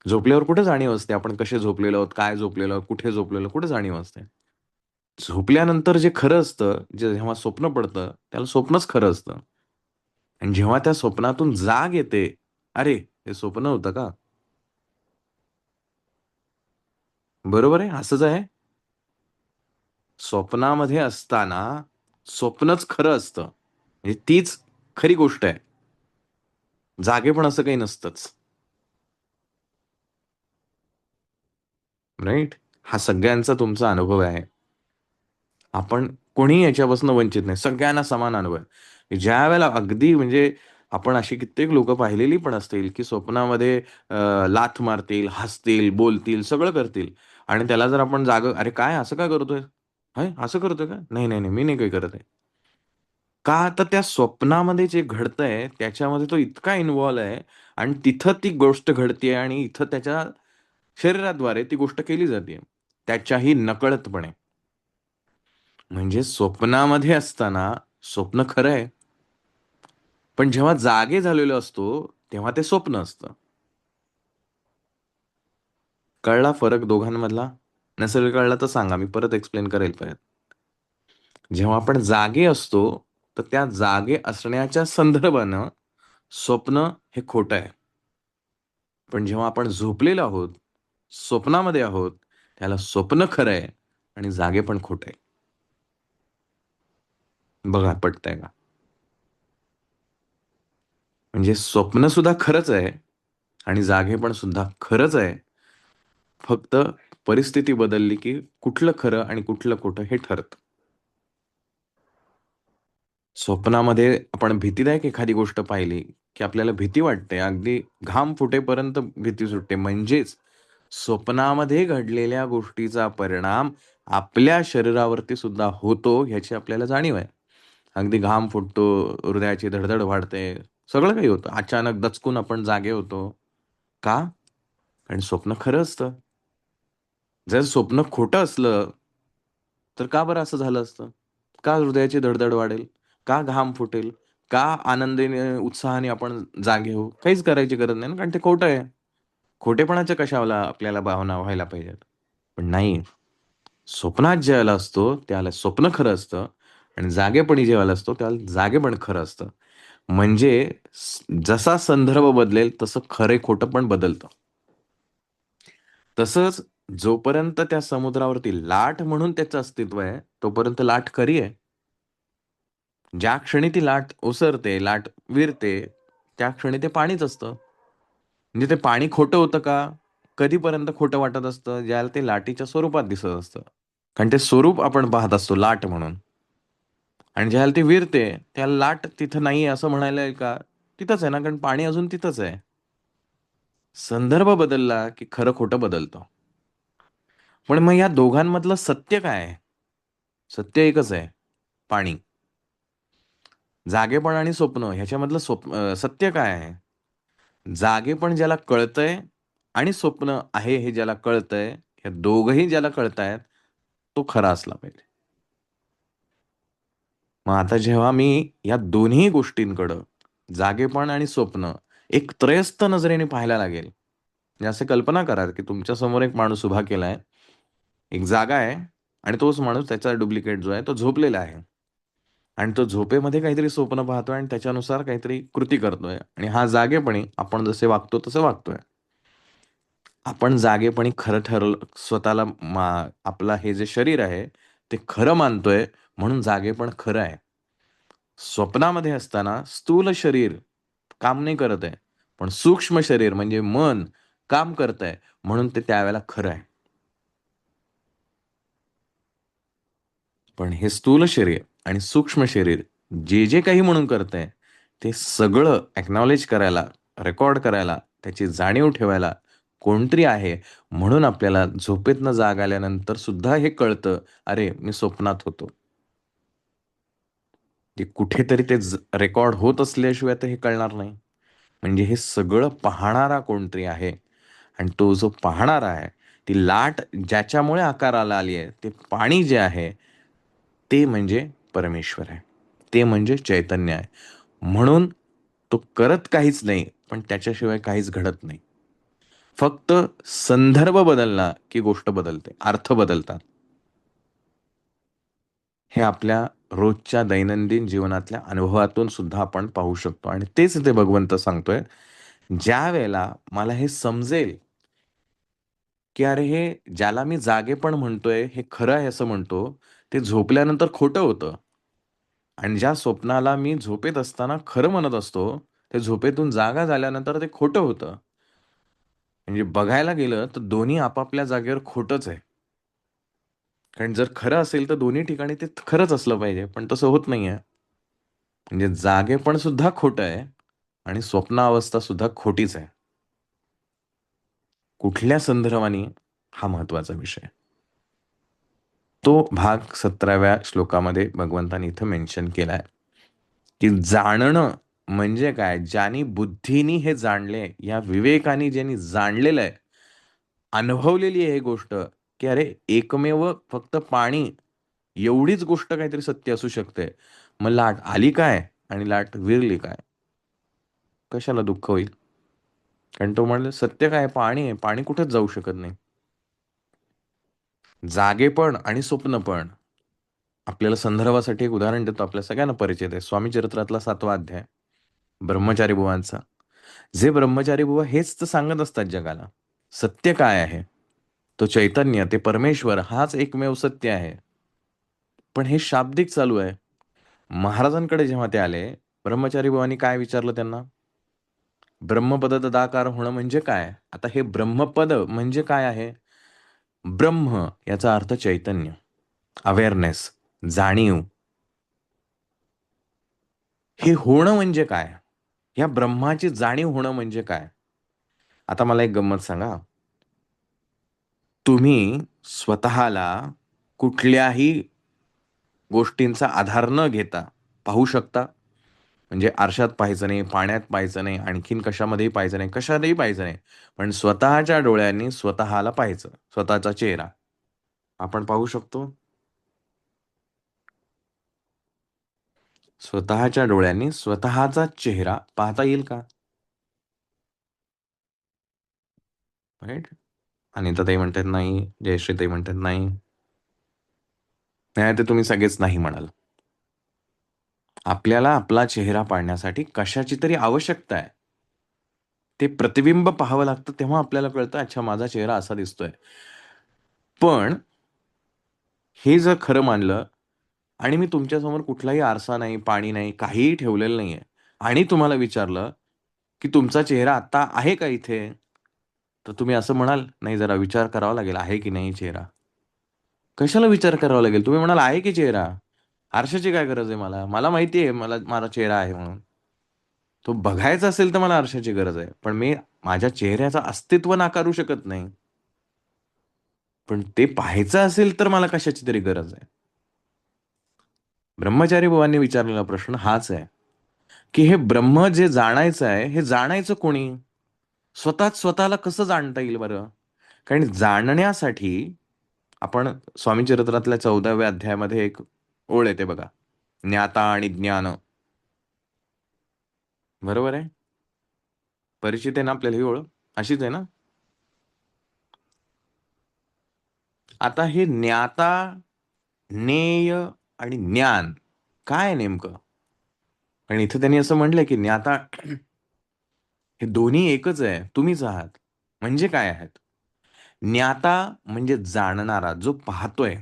झोपल्यावर कुठे जाणीव असते, आपण कसे झोपलेलो आहोत, काय झोपलेलो आहोत, कुठे झोपलेलो, कुठे जाणीव असते. झोपल्यानंतर जे खरं असतं, जे जेव्हा स्वप्न पडतं, त्याला स्वप्नच खरं असतं. आणि जेव्हा त्या स्वप्नातून जाग येते, "अरे, हे स्वप्न होतं का?" बरोबर आहे, असंच आहे. स्वप्नामध्ये असताना स्वप्नच खरं असतं. म्हणजे तीच खरी गोष्ट आहे. जागेपण असं काही नसतंच. राइट? हा सगळ्यांचा तुमचा अनुभव आहे. आपण कोणीही याच्यापासून वंचित नाही. सगळ्यांना समान अनुभव आहे. ज्यावेळेला अगदी म्हणजे आपण अशी कित्येक लोकं पाहिलेली पण असतील, की स्वप्नामध्ये लाथ मारतील, हसतील, बोलतील, सगळं करतील आणि त्याला जर आपण "अरे काय असं का करतोय? हे असं करतोय का? नाही, नाही, नाही, मी नाही काही करत आहे." का? तर त्या स्वप्नामध्ये जे घडतंय त्याच्यामध्ये तो इतका इन्व्हॉल्व आहे आणि तिथं ती गोष्ट घडतीये आणि इथं त्याच्या शरीराद्वारे ती गोष्ट केली जातीये. त्याच्याही नकळतपणे. म्हणजे स्वप्नामध्ये असताना स्वप्न खरं आहे. पण जेव्हा जागे झालेलो असतो, तेव्हा ते स्वप्न असतं. कळला फरक दोघांमधला? नसेल कळला तर सांगा, मी परत एक्सप्लेन करेल परत. जेव्हा आपण जागे असतो, तर त्या जागे असण्याच्या संदर्भानं स्वप्न हे खोटं आहे. पण जेव्हा आपण झोपलेलो आहोत, स्वप्नामध्ये आहोत, त्याला स्वप्न खरं आहे आणि जागे पण खोटं आहे. बघा पटतंय का? म्हणजे स्वप्न सुद्धा खरंच आहे आणि जागेपण सुद्धा खरंच आहे. फक्त परिस्थिती बदलली, की कुठलं खरं आणि कुठलं खोटं हे ठरतं. स्वप्नामध्ये आपण भीतीदायक एखादी गोष्ट पाहिली, की आपल्याला भीती वाटते. अगदी घाम फुटेपर्यंत भीती सुटते. म्हणजेच स्वप्नामध्ये घडलेल्या गोष्टीचा परिणाम आपल्या शरीरावरती सुद्धा होतो, ह्याची आपल्याला जाणीव आहे. अगदी घाम फुटतो, हृदयाची धडधड वाढते, सगळं काही होतं. अचानक दचकून आपण जागे होतो. का? कारण स्वप्न खरं असतं. जर स्वप्न खोटं असलं, तर का बरं असं झालं असतं? का हृदयाची धडधड वाढेल? का घाम फुटेल? का आनंदीने, उत्साहाने आपण जागे होऊ? काहीच करायची गरज नाही ना, कारण ते खोटं आहे. खोटेपणाच्या कशाला आपल्याला भावना व्हायला पाहिजेत. पण नाही, स्वप्नात ज्यावेळेला असतो, त्यावेळेला स्वप्न खरं असतं आणि जागेपणी ज्यावेळेला असतो, त्यावेळेला जागेपण खरं असतं. म्हणजे जसा संदर्भ बदलेल, तसं खरं-खोटं पण बदलतं. तसंच जोपर्यंत त्या समुद्रावरती लाट म्हणून त्याचं अस्तित्व आहे, तोपर्यंत लाट खरी आहे. ज्या क्षणी ती लाट ओसरते, लाट विरते, त्या क्षणी ते पाणीच असतं. म्हणजे ते पाणी खोटं होतं का? कधीपर्यंत खोटं वाटत असतं? ज्याला ते लाटेच्या स्वरूपात दिसत असतं. कारण ते स्वरूप आपण पाहत असतो लाट म्हणून आणि ज्याला ती विरते, त्याला लाट तिथं नाहीये असं म्हणायला का? तिथंच आहे ना, कारण पाणी अजून तिथंच आहे. संदर्भ बदलला, की खरं-खोटं बदलतं. पण मग या दोघांमधलं सत्य काय आहे? सत्य एकच आहे. पाणी. जागेपण आणि स्वप्न ह्याच्यामधलं सत्य काय आहे? जागेपण ज्याला कळतंय आणि स्वप्न आहे हे ज्याला कळतंय, हे दोघंही ज्याला कळतायत, तो खरा असला पाहिजे. मग आता जेव्हा मी या दोन्ही गोष्टींकडं, जागेपण आणि स्वप्न एक त्रयस्थ नजरेने पाहायला लागेल. म्हणजे असं कल्पना करा, की तुमच्या समोर एक माणूस उभा केलाय. एक जागा आहे आणि तोच माणूस त्याचा डुप्लिकेट जो आहे तो झोपलेला आहे. आणि तो झोपेमध्ये काहीतरी स्वप्न पाहतोय आणि त्याच्यानुसार काहीतरी कृती करतोय आणि हा जागेपणी आपण जसे वागतो तसं वागतोय. आपण जागेपणी खरं ठरवलं स्वतःला आपलं हे जे शरीर आहे, ते खरं मानतोय म्हणून जागेपण खरं आहे. स्वप्नामध्ये असताना स्थूल शरीर काम नाही करत आहे. पण सूक्ष्म शरीर म्हणजे मन काम करतंय म्हणून ते त्यावेळेला खरं आहे. पण हे स्थूल शरीर आणि सूक्ष्म शरीर जे काही म्हणून करतंय, ते सगळं अॅक्नॉलेज करायला, रेकॉर्ड करायला, त्याची जाणीव ठेवायला कोणतरी आहे. म्हणून आपल्याला झोपेतनं जाग आल्यानंतर सुद्धा हे कळतं, "अरे, मी स्वप्नात होतो." ते कुठेतरी ते रेकॉर्ड होत असल्याशिवाय तर हे कळणार नाही. म्हणजे हे सगळं पाहणारा कोणतरी आहे आणि तो जो पाहणारा आहे, ती लाट ज्याच्यामुळे आकाराला आली आहे, ते पाणी जे आहे, ते म्हणजे परमेश्वर आहे. ते म्हणजे चैतन्य आहे. म्हणून तो करत काहीच नाही, पण त्याच्याशिवाय काहीच घडत नाही. फक्त संदर्भ बदलला, की गोष्ट बदलते, अर्थ बदलतात. हे आपल्या रोजच्या दैनंदिन जीवनातल्या अनुभवातून सुद्धा आपण पाहू शकतो आणि तेच इथे भगवंत सांगतोय, ज्यावेळेला मला हे समजेल, की अरे हे ज्याला मी जागेपण म्हणतोय, हे खरं आहे असं म्हणतो, ते झोपल्यानंतर खोटं होतं आणि ज्या स्वप्नाला मी झोपेत असताना खरं म्हणत असतो, ते झोपेतून जागा झाल्यानंतर ते खोटं होतं. म्हणजे बघायला गेलं तर दोन्ही आपापल्या जागेवर खोटंच आहे. कारण जर खरं असेल तर दोन्ही ठिकाणी ते खरंच असलं पाहिजे, पण तसं होत नाहीये. म्हणजे जागेपण सुद्धा खोटं आहे आणि स्वप्नावस्था सुद्धा खोटीच आहे. कुठल्या संदर्भाने हा महत्वाचा विषय. तो भाग 17व्या श्लोकामध्ये भगवंताने इथं मेन्शन केलाय, की जाणणं म्हणजे काय? ज्यानी बुद्धीनी हे जाणले, या विवेकाने ज्यांनी जाणलेलं आहे, अनुभवलेली आहे ही गोष्ट, की अरे एकमेव फक्त पाणी एवढीच गोष्ट काहीतरी सत्य असू शकते. मग लाट आली काय आणि लाट विरली काय? कशाला दुःख होईल? कारण तो म्हणला सत्य काय पाणी आहे. पाणी कुठेच जाऊ शकत नाही. जागेपण आणि स्वप्नपण. आपल्याला संदर्भासाठी एक उदाहरण देतो. आपल्या सगळ्यांना परिचित आहे. स्वामी चरित्रातला 7वा अध्याय. ब्रह्मचारी बुवांचा. जे ब्रह्मचारी बुवा हेच तर सांगत असतात जगाला. सत्य काय आहे? तो चैतन्य, ते परमेश्वर हाच एकमेव सत्य आहे. पण हे शाब्दिक चालू आहे. महाराजांकडे जेव्हा ते आले, ब्रह्मचारी बुवांनी काय विचारलं त्यांना? ब्रह्मपद तदाकार होणं म्हणजे काय? आता हे ब्रह्मपद म्हणजे काय आहे? ब्रह्म याचा अर्थ चैतन्य, अवेअरनेस, जाणीव. हे होणं म्हणजे काय? या ब्रह्माची जाणीव होणं म्हणजे काय? आता मला एक गंमत सांगा. तुम्ही स्वतःला कुठल्याही गोष्टींचा आधार न घेता पाहू शकता? म्हणजे आरशात पाहायचं नाही, पाण्यात पाहायचं नाही, आणखीन कशामध्येही पाहायचं नाही, कशातही पाहायचं नाही. पण स्वतःच्या डोळ्यांनी स्वतःला पाहायचं, स्वतःचा चेहरा. आपण पाहू शकतो? स्वतःच्या डोळ्यांनी स्वतःचा चेहरा पाहता येईल का? राइट? अनिताताई म्हणतात नाही, जयश्रीताई म्हणतात नाही. नाही, ते तुम्ही सगळेच नाही म्हणाल. आपल्याला आपला चेहरा पाहण्यासाठी कशाची तरी आवश्यकता आहे. ते प्रतिबिंब पाहावं लागतं तेव्हा आपल्याला कळतं, अच्छा माझा चेहरा असा दिसतोय. पण हे जर खरं मानलं आणि मी तुमच्यासमोर कुठलाही आरसा नाही, पाणी नाही, काहीही ठेवलेलं नाहीये आणि तुम्हाला विचारलं, की तुमचा चेहरा आत्ता आहे का इथे? तर तुम्ही असं म्हणाल, "नाही जरा विचार करावा लागेल, आहे की नाही चेहरा?" कशाला विचार करावा लागेल? तुम्ही म्हणाल, "आहे की चेहरा." आरशाची काय गरज आहे मला? मला माहिती आहे मला माझा चेहरा आहे म्हणून. तो बघायचा असेल तर मला आरशाची गरज आहे. पण मी माझ्या चेहऱ्याचं अस्तित्व नाकारू शकत नाही. पण ते पाहायचं असेल तर मला कशाची तरी गरज आहे. ब्रह्मचारी बुवांनी विचारलेला प्रश्न हाच आहे, की हे ब्रह्म जे जाणायचं आहे, हे जाणायचं कोणी? स्वतःच स्वतःला कसं जाणता येईल बरं? कारण जाणण्यासाठी आपण स्वामी चरित्रातल्या 14व्या अध्यायामध्ये एक ओळ येते बघा. ज्ञाता आणि ज्ञान. बरोबर आहे? परिचित आहे ना आपल्याला ही ओळ? अशीच आहे ना? आता हे ज्ञाता, ज्ञेय आणि ज्ञान काय आहे नेमकं? कारण इथं त्यांनी असं म्हटलंय की ज्ञाता हे दोन्ही एकच आहे. तुम्हीच आहात. म्हणजे काय आहेत? ज्ञाता म्हणजे जाणणारा, जो पाहतोय.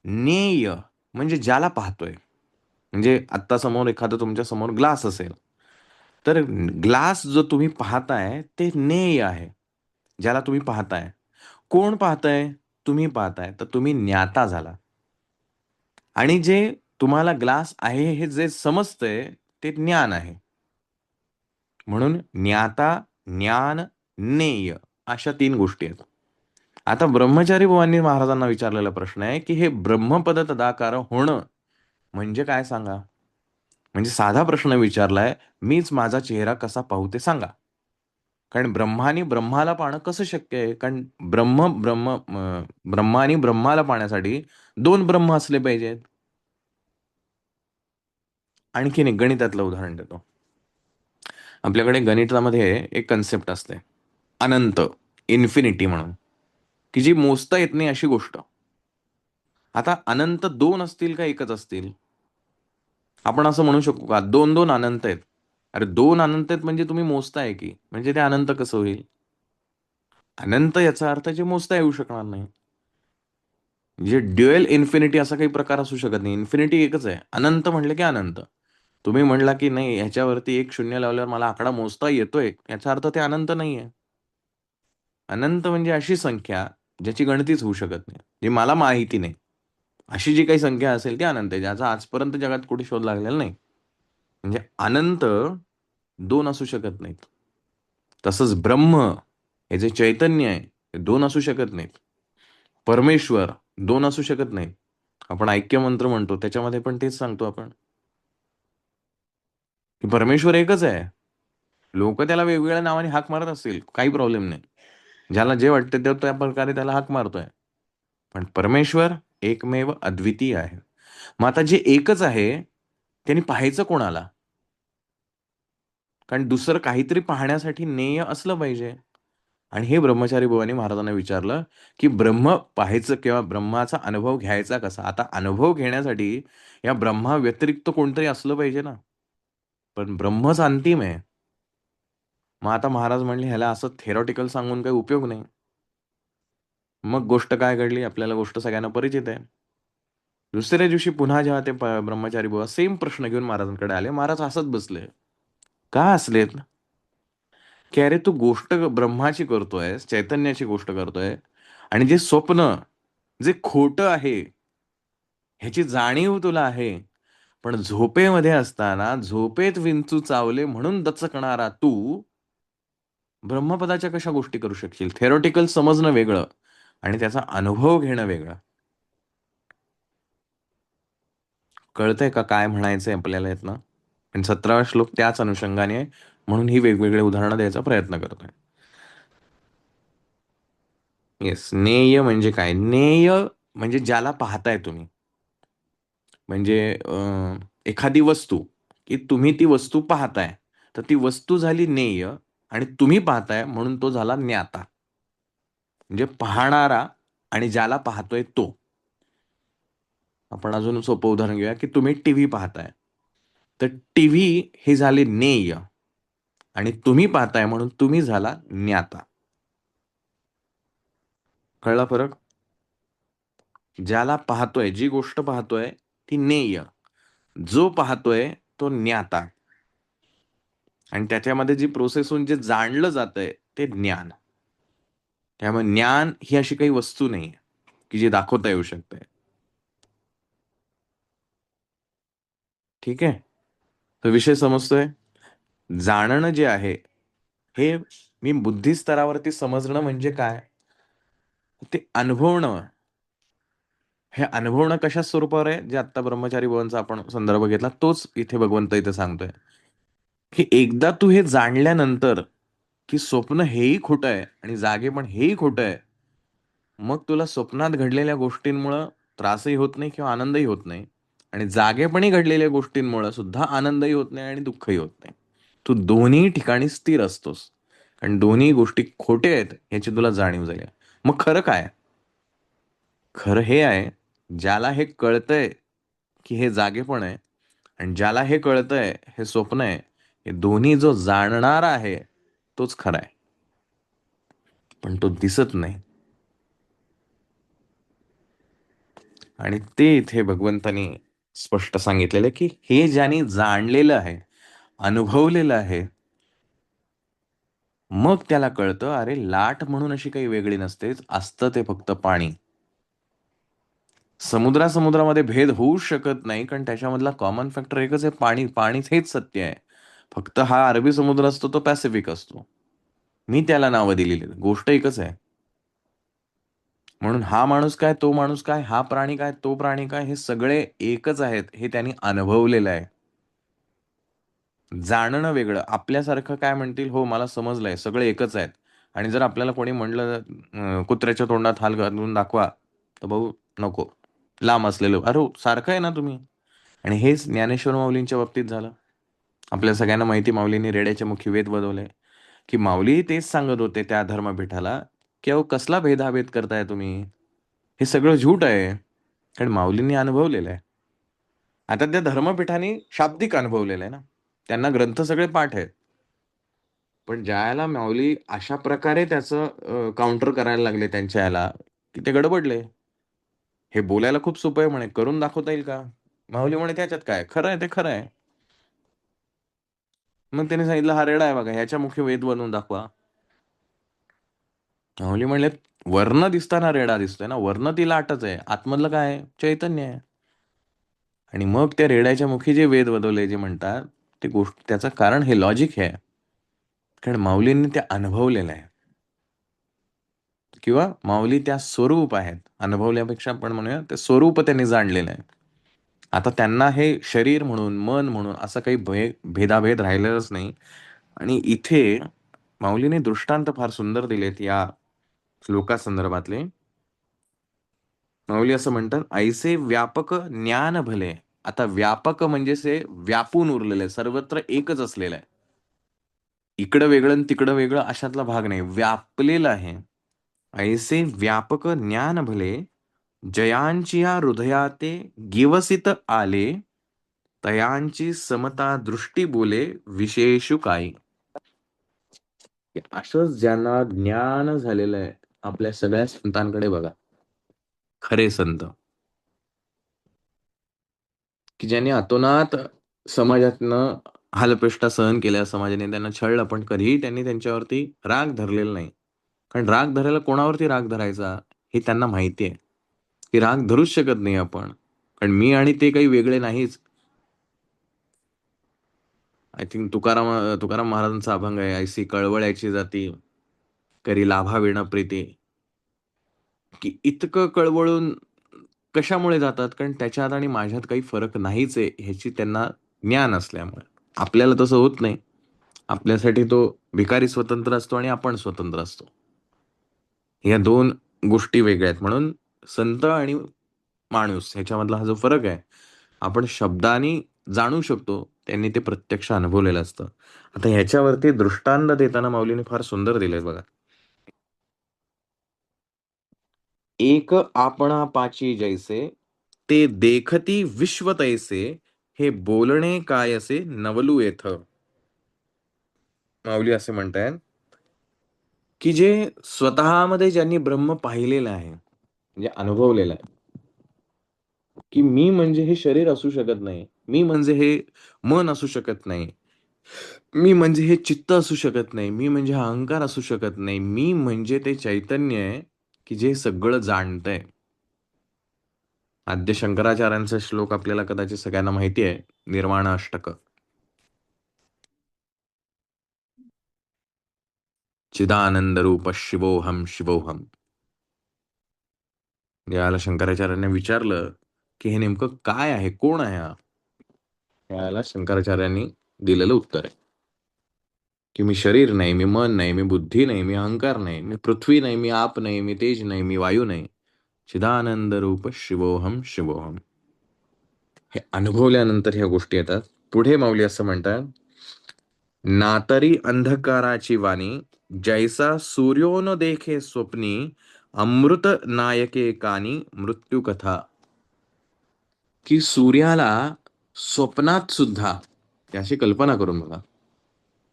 ज्ञेय म्हणजे ज्याला पाहतोय. म्हणजे आत्ता समोर एखादं तुमच्या समोर ग्लास असेल, तर ग्लास जो तुम्ही पाहताय ते ज्ञेय आहे, ज्याला तुम्ही पाहताय. कोण पाहताय? तुम्ही पाहताय. तर तुम्ही ज्ञाता झाला. आणि जे तुम्हाला ग्लास आहे हे जे समजतंय ते ज्ञान आहे. म्हणून ज्ञाता, ज्ञान, ज्ञेय अशा 3 गोष्टी आहेत. आता ब्रह्मचारी बुवांनी महाराजांना विचारलेला प्रश्न आहे, की हे ब्रह्मपद तदाकार होणं म्हणजे काय सांगा? म्हणजे साधा प्रश्न विचारलाय, मीच माझा चेहरा कसा पाहू ते सांगा. कारण ब्रह्मानी ब्रह्माला पाहणं कसं शक्य आहे? कारण ब्रह्मानी ब्रह्माला पाहण्यासाठी 2 ब्रह्म असले पाहिजेत. आणखीन एक गणितातलं उदाहरण देतो. आपल्याकडे गणितामध्ये एक कन्सेप्ट असते. अनंत, इन्फिनिटी म्हणून, की जी मोजता येत नाही अशी गोष्ट. आता अनंत 2 असतील का 1च असतील? आपण असं म्हणू शकू का 2-2 अनंत आहेत. अरे 2 अनंत आहेत म्हणजे तुम्ही मोजताय की. म्हणजे ते अनंत कसं होईल? अनंत याचा अर्थ जे मोजता येऊ शकणार नाही. म्हणजे ड्युएल इन्फिनिटी असा काही प्रकार असू शकत नाही. इन्फिनिटी एकच आहे. अनंत म्हटलं की अनंत. तुम्ही म्हणला की नाही ह्याच्यावरती 1 शून्य लावल्यावर मला आकडा मोजता येतोय, याचा अर्थ ते अनंत नाहीये. अनंत म्हणजे अशी संख्या ज्याची गणतीच होऊ शकत नाही. जी मला माहिती नाही. अशी जी काही संख्या असेल ती अनंत आहे. ज्याचा आजपर्यंत जगात कुठे शोध लागलेला नाही. म्हणजे अनंत 2 असू शकत नाहीत. तसंच ब्रह्म हे जे चैतन्य आहे, ते 2 असू शकत नाहीत. परमेश्वर 2 असू शकत नाहीत. आपण ऐक्य मंत्र म्हणतो, त्याच्यामध्ये पण तेच सांगतो आपण, की परमेश्वर एकच आहे. लोकं त्याला वेगवेगळ्या नावाने हाक मारत असतील, काही प्रॉब्लेम नाही. ज्याला जे वाटतं ते त्या प्रकारे त्याला हाक मारतोय. पण परमेश्वर एकमेव अद्वितीय आहे. मग आता जे एकच आहे, त्यांनी पाहायचं कोणाला? कारण दुसरं काहीतरी पाहण्यासाठी ज्ञेय असलं पाहिजे. आणि हे ब्रह्मचारी बुवांनी महाराजांना विचारलं, की ब्रह्म पाहायचं किंवा ब्रह्माचा अनुभव घ्यायचा कसा? आता अनुभव घेण्यासाठी या ब्रह्मा व्यतिरिक्त कोणतरी असलं पाहिजे ना. पण ब्रह्मच अंतिम आहे. मग आता महाराज म्हणले, "ह्याला असं थेरॉटिकल सांगून काही उपयोग नाही." मग गोष्ट काय घडली? आपल्याला गोष्ट सगळ्यांना परिचित आहे. दुसऱ्या दिवशी पुन्हा जेव्हा ते ब्रह्मचारी बुवा सेम प्रश्न घेऊन महाराजांकडे आले. महाराज हसत बसले. का हसलेत? की "अरे, तू गोष्ट ब्रह्माची करतोयस, चैतन्याची गोष्ट करतोय आणि जे स्वप्न, जे खोटं आहे, ह्याची जाणीव तुला आहे. पण झोपेमध्ये असताना झोपेत विंचू चावले म्हणून दचकणारा तू ब्रह्मपदाच्या कशा गोष्टी करू शकशील? थेरॉटिकल समजणं वेगळं आणि त्याचा अनुभव घेणं वेगळं. कळतंय का काय म्हणायचंय आपल्याला यातनं? आणि 17वा श्लोक त्याच अनुषंगाने आहे. म्हणून ही वेगवेगळी उदाहरणं द्यायचा प्रयत्न करतोय. येस. ज्ञेय म्हणजे काय? ज्ञेय म्हणजे ज्याला पाहताय तुम्ही. म्हणजे एखादी वस्तू, की तुम्ही ती वस्तू पाहताय. तर ती वस्तू झाली ज्ञेय आणि तुम्ही पाहताय म्हणून तो झाला ज्ञाता. म्हणजे पाहणारा आणि ज्याला पाहतोय तो. आपण अजून सोपं उदाहरण घेऊया, की तुम्ही टीव्ही पाहताय. तर टीव्ही हे झाले ज्ञेय आणि तुम्ही पाहताय म्हणून तुम्ही झाला ज्ञाता. कळला फरक? ज्याला पाहतोय, जी गोष्ट पाहतोय ती ज्ञेय. जो पाहतोय तो ज्ञाता आणि त्याच्यामध्ये जी प्रोसेस होऊन जे जाणलं जातंय ते ज्ञान. त्यामुळे ज्ञान ही अशी काही वस्तू नाहीये, की जी दाखवता येऊ शकते. ठीक आहे? तर विषय समजतोय? जाणणं जे आहे, हे मी बुद्धी स्तरावरती समजणं म्हणजे काय? ते अनुभवणं. हे अनुभवणं कशा स्वरूपावर आहे, जे आत्ता ब्रह्मचारी भवनचा आपण संदर्भ घेतला, तोच इथे भगवंत इथे सांगतोय, की एकदा तू हे जाणल्यानंतर, की स्वप्न हेही खोटं आहे आणि जागेपण हेही खोटं आहे, मग तुला स्वप्नात घडलेल्या गोष्टींमुळं त्रासही होत नाही किंवा आनंदही होत नाही आणि जागेपणी घडलेल्या गोष्टींमुळं सुद्धा आनंदही होत नाही आणि दुःखही होत नाही. तू दोन्ही ठिकाणी स्थिर असतोस. आणि दोन्ही गोष्टी खोट्या आहेत याची तुला जाणीव झाली. मग खरं काय? खरं हे आहे, ज्याला हे कळतंय, की हे जागेपण आहे आणि ज्याला हे कळतंय हे स्वप्न आहे, हे दोन्ही जो जाणणारा आहे, तोच खरा आहे. पण तो दिसत नाही. आणि ते इथे भगवंतानी स्पष्ट सांगितलेलं आहे, की हे ज्याने जाणलेलं आहे, अनुभवलेलं आहे, मग त्याला कळतं, अरे लाट म्हणून अशी काही वेगळी नसतेच, असतं ते फक्त पाणी. समुद्रामध्ये भेद होऊच शकत नाही, कारण त्याच्यामधला कॉमन फॅक्टर एकच आहे, पाणी. पाणीच हेच सत्य आहे. फक्त हा अरबी समुद्र असतो, तो पॅसिफिक असतो. मी त्याला नावं दिलेली आहेत. गोष्ट एकच आहे. म्हणून हा माणूस काय, तो माणूस काय, हा प्राणी काय, तो प्राणी काय, हे सगळे एकच आहेत, हे त्यांनी अनुभवलेलं आहे. जाणणं वेगळं. आपल्यासारखं काय म्हणतील, "हो, मला समजलंय, सगळे एकच आहेत." आणि जर आपल्याला कोणी म्हणलं, "कुत्र्याच्या तोंडात हाल घालून दाखवा," तर भाऊ नको. लांब असलेलं, "अरे, हो, सारखं आहे ना तुम्ही." आणि हेच ज्ञानेश्वर माऊलींच्या बाबतीत झालं. आपल्या सगळ्यांना माहिती, माऊलींनी रेड्याचे मुखी वेद बनवले, की माऊलीही तेच सांगत होते त्या धर्मपीठाला, की "अहो, कसला भेदाभेद करताय तुम्ही? हे सगळं झूट आहे." कारण माऊलींनी अनुभवलेलं आहे. आता त्या धर्मपीठाने शाब्दिक अनुभवलेलं आहे ना. त्यांना ग्रंथ सगळे पाठ आहेत. पण ज्याला माऊली अशा प्रकारे त्याचं काउंटर करायला लागले त्यांच्या ह्याला, की ते गडबडले. हे बोलायला खूप सोपं आहे म्हणे, करून दाखवता येईल का? माऊली म्हणे, "त्याच्यात काय? खरं आहे ते खरं आहे." मग त्यांनी सांगितलं, "हा रेडा आहे बघा, ह्याच्या मुखी वेद बनवून दाखवा." माऊली म्हणले, "वरनं दिसताना रेडा दिसतोय ना, वरनं ती लाटच आहे. आतमधलं काय आहे? चैतन्य आहे." आणि मग त्या रेड्याच्या मुखी जे वेद वदवले जे म्हणतात, ते गोष्ट त्याचं कारण हे लॉजिक हे आहे. कारण माऊलींनी ते अनुभवलेलं आहे किंवा माऊली त्या स्वरूप आहेत. अनुभवल्यापेक्षा आपण म्हणूया ते स्वरूप त्यांनी जाणलेलं आहे. आता त्यांना हे शरीर म्हणून, मन म्हणून असं काही भेदाभेद राहिलेलाच नाही. आणि इथे माऊलीने दृष्टांत फार सुंदर दिलेत या श्लोकासंदर्भातले. माऊली असं म्हणतात, "ऐसे व्यापक ज्ञान भले." आता व्यापक म्हणजे ते व्यापून उरलेलं आहे. सर्वत्र एकच असलेलं आहे. इकडं वेगळं आणि तिकडं वेगळं अशातला भाग नाही. व्यापलेलं आहे. ऐसे व्यापक ज्ञान भले, जयांचिया हृदयाते गिवसित आले, तयांची समता दृष्टी बोले विशेषु काही. असंच ज्यांना ज्ञान झालेलं आहे, आपल्या सगळ्या संतांकडे बघा. खरे संत, की ज्यांनी अतोनात समाजातनं हालअपेष्टा सहन केल्या, समाजाने त्यांना छळलं, पण कधीही त्यांनी त्यांच्यावरती राग धरलेला नाही. कारण राग धरायला कोणावरती राग धरायचा हे त्यांना माहिती आहे, की राग धरूच शकत नाही आपण. कारण मी आणि ते काही वेगळे नाहीच. आय थिंक तुकाराम महाराजांचा अभंग आहे, "ऐसी कळवळ्याची जाती, करी लाभा विण प्रीती." की इतकं कळवळून कशामुळे जातात? कारण त्याच्यात आणि माझ्यात काही फरक नाहीच आहे, ह्याची त्यांना ज्ञान असल्यामुळे. आपल्याला तसं होत नाही. आपल्यासाठी तो भिकारी स्वतंत्र असतो आणि आपण स्वतंत्र असतो. ह्या दोन गोष्टी वेगळ्या आहेत. म्हणून संत आणि माणूस ह्याच्यामधला हा जो फरक आहे, आपण शब्दांनी जाणू शकतो. त्यांनी ते प्रत्यक्ष अनुभवलेलं असतं. आता ह्याच्यावरती दृष्टांत देताना माऊलीने फार सुंदर दिलंय बघा. "एक आपणा पाची जैसे, ते देखती विश्व तैसे, हे बोलणे काय असे नवलू येथ." माऊली असे म्हणतायत, की जे स्वतःमध्ये ज्यांनी ब्रह्म पाहिलेलं आहे, म्हणजे अनुभवलेलं आहे, की मी म्हणजे हे शरीर असू शकत नाही. मी म्हणजे हे मन असू शकत नाही. मी म्हणजे हे चित्त असू शकत नाही. मी म्हणजे हा अहंकार असू शकत नाही. मी म्हणजे ते चैतन्य आहे, की जे सगळं जाणतंय. आद्य शंकराचार्यांचा श्लोक आपल्याला कदाचित सगळ्यांना माहिती आहे, निर्वाण अष्टक. चिदानंद रूप शिवोहम शिवोहम. याला शंकराचार्यांनी विचारलं की हे नेमकं काय आहे, कोण आहे हा? याला शंकराचार्यांनी दिलेलं उत्तर आहे की मी शरीर नाही, मी मन नाही, मी बुद्धी नाही, मी अहंकार नाही, मी पृथ्वी नाही, मी आप नाही, मी तेज नाही, मी वायू नाही, चिदानंद रूप शिवोहम शिवोहम. हे अनुभवल्यानंतर ह्या गोष्टी येतात. पुढे माऊली असं म्हणतात, नातरी अंधकाराची वाणी, जैसा सूर्यो न देखे स्वप्नी, अमृत नायके कानी मृत्यू कथा. की सूर्याला स्वप्नात सुद्धा, याची कल्पना करून बघा,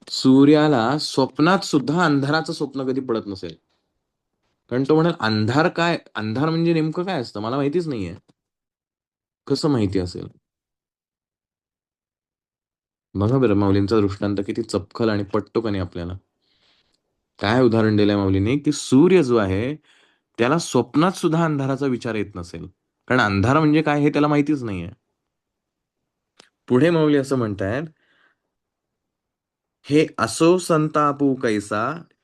सूर्याला स्वप्नात सुद्धा अंधाराचं स्वप्न कधी पडत नसेल. कारण तो म्हणाल अंधार काय, अंधार म्हणजे नेमकं काय असतं मला माहितीच नाहीये. कसं माहिती असेल? बघा बरं माऊलींचा दृष्टांत किती चपखल आणि पटतो का नाही आपल्याला. काय उदाहरण दिलंय माऊलींनी, की सूर्य जो आहे त्याला स्वप्नात सुद्धा अंधाराचा विचार येत नसेल. कारण अंधार म्हणजे काय हे त्याला माहितीच नाहीये. पुढे माऊली असं म्हणतायत, हे असो संतापू कैसा,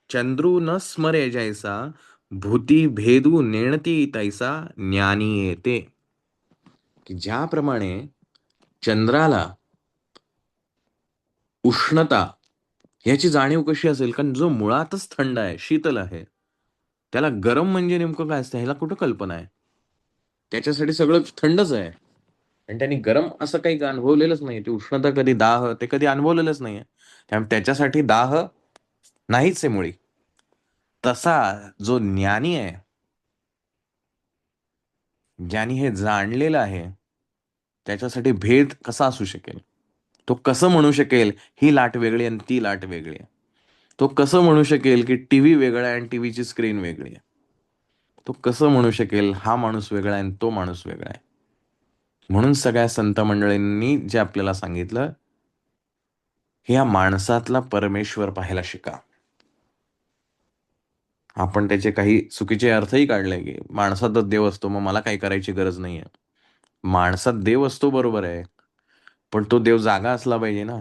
चंद्रू न स्मरे जैसा, भूती भेदू नेणती तैसा ज्ञानी येते. की ज्याप्रमाणे चंद्राला उष्णता ह्याची जाणीव कशी असेल, कारण जो मुळातच थंड आहे, शीतल आहे, त्याला गरम म्हणजे नेमकं काय असतं ह्याला कुठं कल्पना आहे. त्याच्यासाठी सगळं थंडच आहे. आणि त्यांनी गरम असं काही अनुभवलेलंच नाही. ती उष्णता कधी, दाह ते कधी अनुभवलेलंच नाहीये. त्यामुळे त्याच्यासाठी दाह नाहीच आहे मुळी. तसा जो ज्ञानी आहे, ज्यानी हे जाणलेलं आहे, त्याच्यासाठी भेद कसा असू शकेल? तो कसं म्हणू शकेल ही लाट वेगळी आणि ती लाट वेगळी आहे? तो कसं म्हणू शकेल की टीव्ही वेगळा आहे आणि टीव्हीची स्क्रीन वेगळी आहे? तो कसं म्हणू शकेल हा माणूस वेगळा आहे आणि तो माणूस वेगळा आहे? म्हणून सगळ्या संत मंडळींनी जे आपल्याला सांगितलं, ह्या माणसातला परमेश्वर पाहायला शिका. आपण त्याचे काही चुकीचे अर्थही काढले की माणसातच देव असतो, मग मला काही करायची गरज नाहीये. माणसात देव असतो बरोबर आहे, पण तो देव जागा असला पाहिजे ना.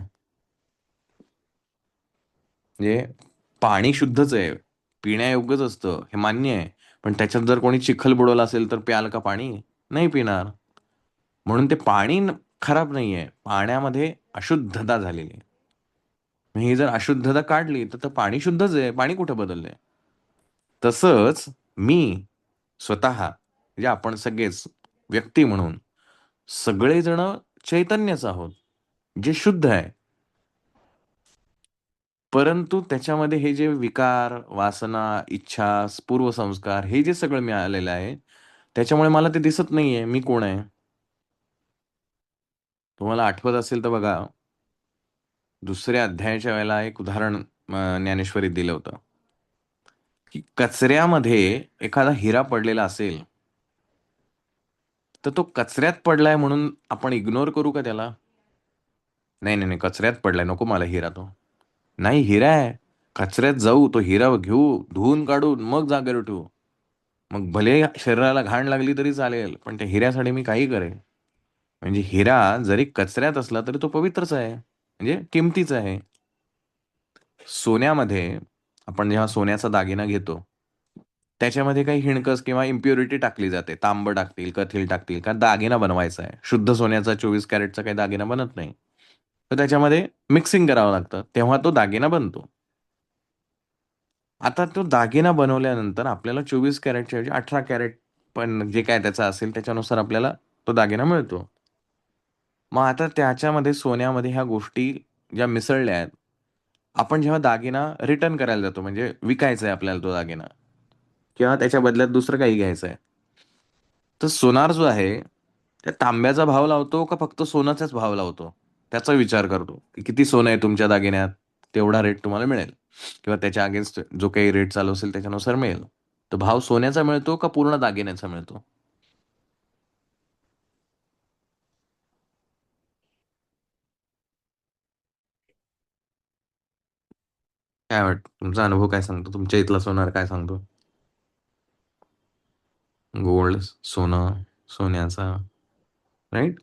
म्हणजे पाणी शुद्धच आहे, पिण्यायोग्यच असतं हे मान्य आहे. पण त्याच्यात जर कोणी चिखल बुडवला असेल तर प्याल का पाणी? नाही पिणार. म्हणून ते पाणी खराब नाहीये, पाण्यामध्ये अशुद्धता झालेली आहे. ही जर अशुद्धता काढली तर पाणी शुद्धच आहे, पाणी कुठं बदललंय? तसंच मी स्वतः म्हणजे आपण सगळेच व्यक्ती म्हणून सगळेजण चैतन्यच आहोत, जे शुद्ध आहे. परंतु त्याच्यामध्ये हे जे विकार, वासना, इच्छा, पूर्वसंस्कार हे जे सगळं मिळालेलं आहे, त्याच्यामुळे मला ते दिसत नाहीये मी कोण आहे. तुम्हाला आठवत असेल तर बघा, दुसऱ्या अध्यायाच्या वेळेला एक उदाहरण ज्ञानेश्वरीत दिलं होतं, की कचऱ्यामध्ये एखादा हिरा पडलेला असेल, तर तो कचऱ्यात पडलाय म्हणून आपण इग्नोर करू का त्याला? नाही, नाही, नाही, कचऱ्यात पडलाय, नको मला हिरा तो. नाही, हिरा आहे. कचऱ्यात जाऊ, तो हिरा घेऊ, धुवून काढून मग जागेवर ठेवू. मग भले शरीराला घाण लागली तरी चालेल, पण त्या हिऱ्यासाठी मी काही करेन. म्हणजे हिरा जरी कचऱ्यात असला तरी तो पवित्रच आहे. म्हणजे किमतीचा आहे. सोन्यामध्ये आपण जेव्हा सोन्याचा दागिना घेतो, त्याच्यामध्ये काही हिणकस किंवा इम्प्युरिटी टाकली जाते. तांब टाकतील, कथील टाकतील, का दागिना बनवायचा आहे. शुद्ध सोन्याचा 24 कॅरेटचा काही दागिना बनत नाही. तर त्याच्यामध्ये मिक्सिंग करावं लागतं. तेव्हा तो दागिना बनतो. आता तो दागिना बनवल्यानंतर आपल्याला 24 कॅरेटच्या ऐवजी 18 कॅरेट पण जे काय त्याचं असेल त्याच्यानुसार आपल्याला तो दागिना मिळतो. मग आता त्याच्यामध्ये सोन्यामध्ये ह्या गोष्टी ज्या मिसळल्या आहेत, आपण जेव्हा दागिना रिटर्न करायला जातो म्हणजे विकायचा आहे आपल्याला तो दागिना किंवा त्याच्या बदल्यात दुसरं काही घ्यायचं आहे. तर सोनार जो आहे, त्या तांब्याचा भाव लावतो का फक्त सोन्याचाच भाव लावतो? त्याचा विचार करतो, की किती सोनं आहे तुमच्या दागिन्यात, तेवढा रेट तुम्हाला मिळेल किंवा त्याच्या अगेन्स्ट जो काही रेट चालू असेल त्याच्यानुसार मिळेल. तर भाव सोन्याचा मिळतो का पूर्ण दागिन्याचा मिळतो? काय वाटतं? तुमचा अनुभव काय सांगतो? तुमच्या इथला सोनार काय सांगतो? गोल्ड, सोनं, सोन्याचा, राइट?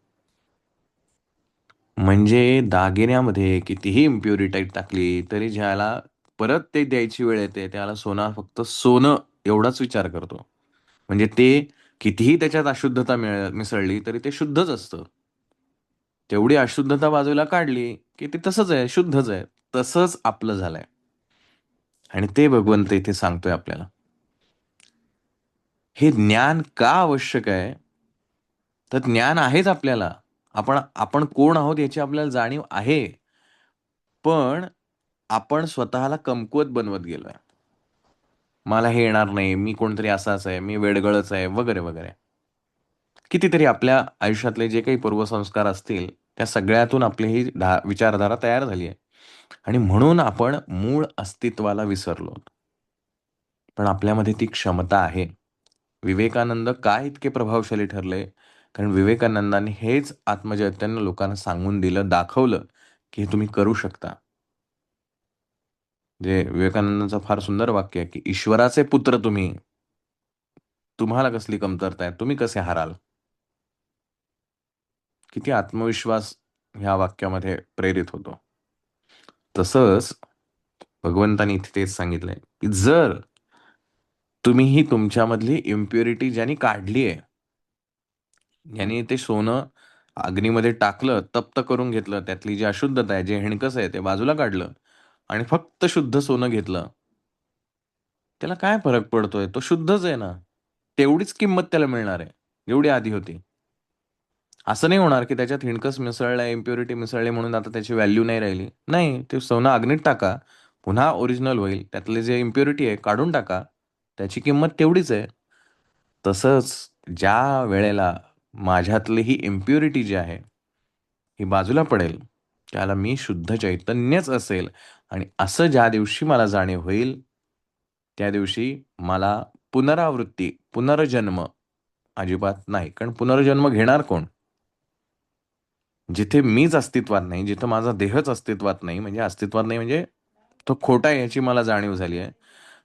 म्हणजे दागिन्यामध्ये कितीही इम्प्युरिटी टाकली, तरी ज्याला परत ते द्यायची वेळ येते, त्याला सोनं फक्त सोनं एवढाच विचार करतो. म्हणजे ते कितीही त्याच्यात अशुद्धता मिसळली तरी ते शुद्धच असतं. तेवढी अशुद्धता बाजूला काढली की ते तसंच आहे, शुद्धच आहे. तसंच आपलं झालंय. आणि ते भगवंत इथे सांगतोय आपल्याला. हे ज्ञान का आवश्यक आहे? तर ज्ञान आहेच आपल्याला. आपण आपण कोण आहोत याची आपल्याला जाणीव आहे. पण आपण स्वतःला कमकुवत बनवत गेलोय. मला हे येणार नाही, मी कोणतरी असाच आहे, मी वेडगळच आहे, वगैरे, वगैरे. कितीतरी आपल्या आयुष्यातले जे काही पूर्वसंस्कार असतील, त्या सगळ्यातून आपली ही विचारधारा तयार झाली आहे. आणि म्हणून आपण मूळ अस्तित्वाला विसरलो. पण आपल्यामध्ये ती क्षमता आहे. विवेकानंद का इतके प्रभावशाली ठरले? कारण विवेकानंदांनी हेच आत्मचैतन्य लोकांना सांगून दिलं, दाखवलं, की हे तुम्ही करू शकता. जे विवेकानंदांचं फार सुंदर वाक्य आहे, की "ईश्वराचे पुत्र तुम्ही, तुम्हाला कसली कमतरता आहे? तुम्ही कसे हाराल?" किती आत्मविश्वास ह्या वाक्यामध्ये प्रेरित होतो. तसंच भगवंतानी इथे तेच सांगितलंय, की जर तुम्ही ही तुमच्यामधली इम्प्युरिटी ज्यांनी काढली आहे, ज्यांनी ते सोनं अग्नीमध्ये टाकलं, तप्त करून घेतलं, त्यातली जी अशुद्धता आहे, जे हिणकस आहे, ते बाजूला काढलं आणि फक्त शुद्ध सोनं घेतलं, त्याला काय फरक पडतोय? तो शुद्धच आहे ना. तेवढीच किंमत त्याला मिळणार आहे, जेवढी आधी होती. असं नाही होणार, की त्याच्यात हिणकस मिसळलंय, इम्प्युरिटी मिसळली म्हणून आता त्याची व्हॅल्यू नाही राहिली. नाही, ते सोनं अग्नीत टाका, पुन्हा ओरिजिनल होईल. त्यातले जे इम्प्युरिटी आहे काढून टाका. त्याची किंमत तेवढीच आहे. तसंच ज्या वेळेला माझ्यातली ही इम्प्युरिटी जी आहे, ही बाजूला पडेल, त्याला मी शुद्ध चैतन्यच असेल आणि असं ज्या दिवशी मला जाणीव होईल, त्या दिवशी मला पुनरावृत्ती, पुनर्जन्म अजिबात नाही. कारण पुनर्जन्म घेणार कोण? जिथे मीच अस्तित्वात नाही, जिथं माझा देहच अस्तित्वात नाही, म्हणजे अस्तित्वात नाही म्हणजे तो खोटा आहे याची मला जाणीव झाली आहे.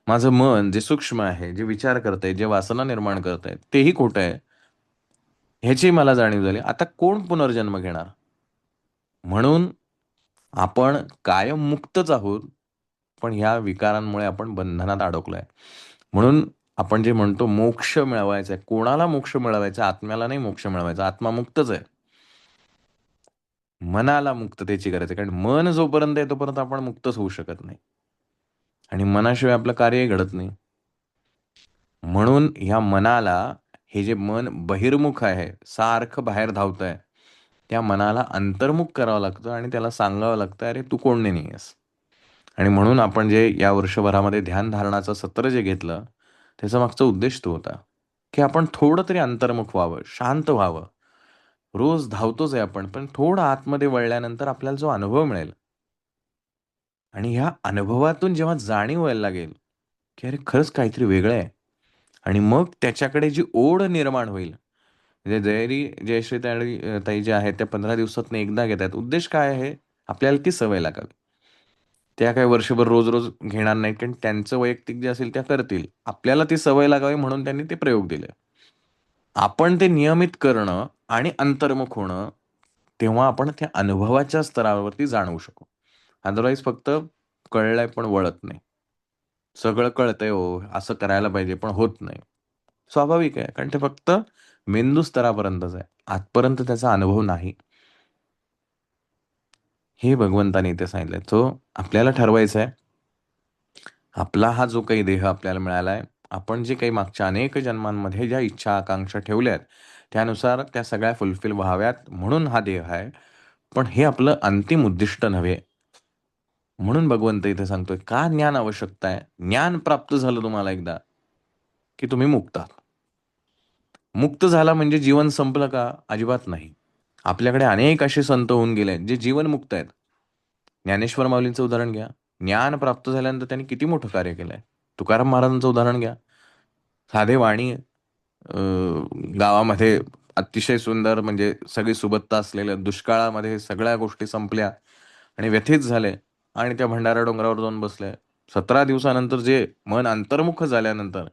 माझं मन जे सूक्ष्म आहे, जे विचार करतंय, जे वासना निर्माण करतंय, तेही खोटं आहे, ह्याची मला जाणीव झाली. आता कोण पुनर्जन्म घेणार? म्हणून आपण कायम मुक्तच आहोत, पण ह्या विकारांमुळे आपण बंधनात अडकलोय. म्हणून आपण जे म्हणतो मोक्ष मिळवायचा आहे. कोणाला मोक्ष मिळवायचा? आत्म्याला नाही मोक्ष मिळवायचा. आत्मा मुक्तच आहे. मनाला मुक्ततेची गरज आहे. कारण मन जोपर्यंत आहे तोपर्यंत आपण मुक्तच होऊ शकत नाही. आणि मनाशिवाय आपलं कार्यही घडत नाही. म्हणून ह्या मनाला, हे जे मन बहिर्मुख आहे, सारखं बाहेर धावतंय, त्या मनाला अंतर्मुख करावं लागतं आणि त्याला सांगावं लागतं, "अरे तू कोण नाही आहेस." आणि म्हणून आपण जे या वर्षभरामध्ये ध्यानधारणाचं सत्र जे घेतलं, त्याचा मागचा उद्देश तो होता, की आपण थोडं तरी अंतर्मुख व्हावं, शांत व्हावं. रोज धावतोच आहे आपण, पण थोडं आतमध्ये वळल्यानंतर आपल्याला जो अनुभव मिळेल आणि ह्या अनुभवातून जेव्हा जाणीव व्हायला लागेल, की अरे खरंच काहीतरी वेगळं आहे आणि मग त्याच्याकडे जी ओढ निर्माण होईल. म्हणजे जयश्री ताई ज्या आहेत त्या 15 दिवसातनं एकदा घेतायत. उद्देश काय आहे? आपल्याला ती सवय लागावी. त्या काही वर्षभर रोज-रोज घेणार नाहीत, कारण त्यांचं वैयक्तिक जे असेल त्या करतील. आपल्याला ती सवय लागावी म्हणून त्यांनी ते प्रयोग दिले. आपण ते नियमित करणं आणि अंतर्मुख होणं, तेव्हा आपण त्या अनुभवाच्या स्तरावरती जाणवू शकू. अदरवाईज फक्त कळलंय पण वळत नाही. सगळं कळतंय हो, असं करायला पाहिजे पण होत नाही. स्वाभाविक आहे, कारण ते फक्त मेंदू स्तरापर्यंतच आहे. आतपर्यंत त्याचा अनुभव नाही. हे भगवंताने इथे सांगितलंय. सो आपल्याला ठरवायचं आहे, आपला हा जो काही देह आपल्याला मिळालाय, आपण जे काही मागच्या अनेक जन्मांमध्ये ज्या इच्छा, आकांक्षा ठेवल्यात, त्यानुसार त्या सगळ्या फुलफिल व्हाव्यात म्हणून हा देह आहे. पण हे आपलं अंतिम उद्दिष्ट नव्हे. म्हणून भगवंत इथे सांगतोय, का ज्ञान आवश्यकता आहे? ज्ञान प्राप्त झालं तुम्हाला एकदा, की तुम्ही मुक्त आहात. मुक्त झाला म्हणजे जीवन संपलं का? अजिबात नाही. आपल्याकडे अनेक असे संत होऊन गेले आहेत, जे जीवनमुक्त आहेत. ज्ञानेश्वर माऊलींचं उदाहरण घ्या. ज्ञान प्राप्त झाल्यानंतर त्यांनी किती मोठं कार्य केलंय. तुकाराम महाराजांचं उदाहरण घ्या. साधे वाणी अ, गावामध्ये अतिशय सुंदर म्हणजे सगळी सुबत्ता असलेल्या दुष्काळामध्ये सगळ्या गोष्टी संपल्या आणि व्यथित झाले आणि त्या भंडारा डोंगरावर जाऊन बसले. 17 दिवसानंतर जे मन अंतर्मुख झाल्यानंतर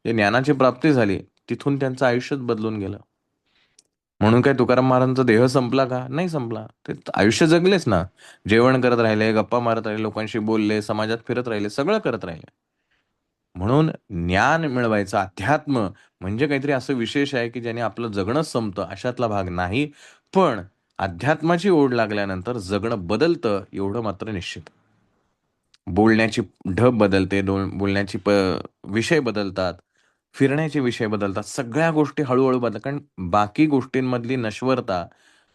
जे ज्ञानाची प्राप्ती झाली, तिथून त्यांचं आयुष्यच बदलून गेलं. म्हणून काय तुकाराम महाराजांचा देह संपला का? नाही संपला. ते आयुष्य जगलेच ना. जेवण करत राहिले, गप्पा मारत राहिले, लोकांशी बोलले, समाजात फिरत राहिले, सगळं करत राहिले. म्हणून ज्ञान मिळवायचं, अध्यात्म म्हणजे काहीतरी असं विशेष आहे, की ज्याने आपलं जगणंच संपतं अशातला भाग नाही. पण अध्यात्माची ओढ लागल्यानंतर जगणं बदलतं एवढं मात्र निश्चित. बोलण्याची ढब बदलते, बोलण्याची विषय बदलतात, फिरण्याचे विषय बदलतात. सगळ्या गोष्टी हळू बदलतात. कारण बाकी गोष्टींमधली नश्वरता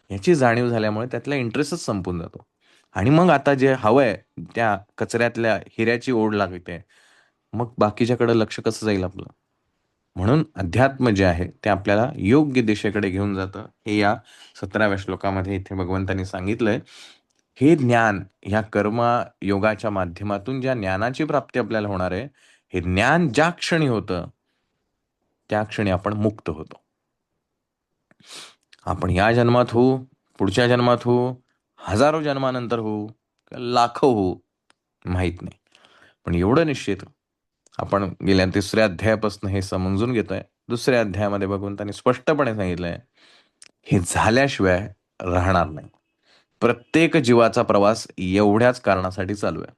ह्याची जाणीव झाल्यामुळे त्यातला इंटरेस्टच संपून जातो. आणि मग आता जे हवंय त्या कचऱ्यातल्या हिऱ्याची ओढ लागते. मग बाकीच्याकडे लक्ष कसं जाईल आपलं? म्हणून अध्यात्म जे आहे ते आपल्याला योग्य दिशेकडे घेऊन जातं. हे या 17व्या श्लोकामध्ये इथे भगवंतांनी सांगितलंय. हे ज्ञान ह्या कर्मयोगाच्या माध्यमातून ज्या ज्ञानाची प्राप्ती आपल्याला होणार आहे, हे ज्ञान ज्या क्षणी होतं, त्या क्षणी आपण मुक्त होतो. आपण या जन्मात होऊ, पुढच्या जन्मात होऊ, हजारो जन्मानंतर होऊ, लाखो होऊ, माहीत नाही. पण एवढं निश्चित आपण गेल्या 3ऱ्या अध्यायापासून हे समजून घेतोय. 2ऱ्या अध्यायामध्ये भगवंतांनी स्पष्टपणे सांगितलंय, हे झाल्याशिवाय राहणार नाही. प्रत्येक जीवाचा प्रवास एवढ्याच कारणासाठी चालू आहे.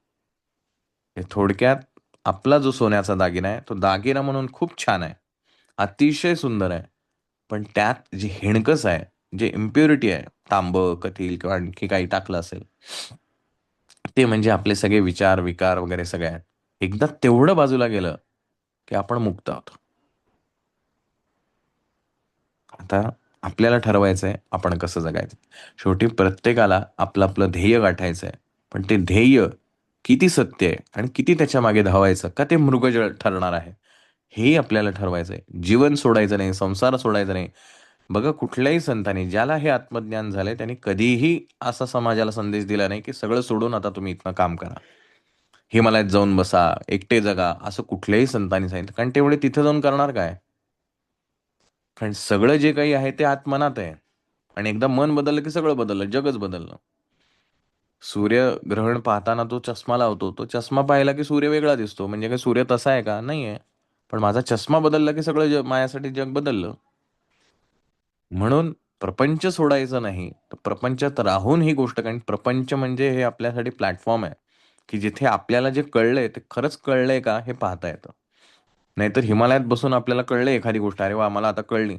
हे थोडक्यात आपला जो सोन्याचा दागिना आहे, तो दागिना म्हणून खूप छान आहे. अतिशय सुंदर आहे. पण त्यात जी हिणकस आहे, जे इम्प्युरिटी आहे, तांबं, कथील किंवा आणखी काही टाकलं असेल, ते म्हणजे आपले सगळे विचार, विकार वगैरे सगळे आहेत. एकदा तेवढं बाजूला गेलं, की आपण मुक्त आहोत. आता आपल्याला ठरवायचंय आपण कसं जगायचं. शेवटी प्रत्येकाला आपलं-आपलं ध्येय गाठायचंय. पण ते ध्येय किती सत्य आहे आणि किती त्याच्या मागे धावायचं का ते मृगजळ ठरणार आहे, हेही आपल्याला ठरवायचंय. जीवन सोडायचं नाही, संसार सोडायचा नाही. बघा कुठल्याही संतांनी ज्याला हे आत्मज्ञान झालंय त्यांनी कधीही असा समाजाला संदेश दिला नाही, की सगळं सोडून आता तुम्ही इथनं काम करा. हिमालयात जाऊन बसा, एकटे जगा, असं कुठल्याही संतांनी सांगितलं. कारण तेवढे तिथे जाऊन करणार काय? कारण सगळं जे काही आहे ते आतमनात आहे. आणि एकदा मन बदललं की सगळं बदललं, जगच बदललं. सूर्यग्रहण पाहताना तो चष्मा लावतो. तो चष्मा पाहिला की सूर्य वेगळा दिसतो. म्हणजे काय सूर्य तसा आहे का? नाहीये. पण माझा चष्मा बदलला की सगळं माझ्यासाठी जग बदललं. म्हणून प्रपंच सोडायचं नाही. तर प्रपंचात राहून ही गोष्ट कारण प्रपंच म्हणजे हे आपल्यासाठी प्लॅटफॉर्म आहे, की जिथे आपल्याला जे कळलंय ते खरंच कळलंय का हे पाहता येतं. नाहीतर हिमालयात बसून आपल्याला कळलंय एखादी गोष्ट, अरे वाह! मला आता कळली.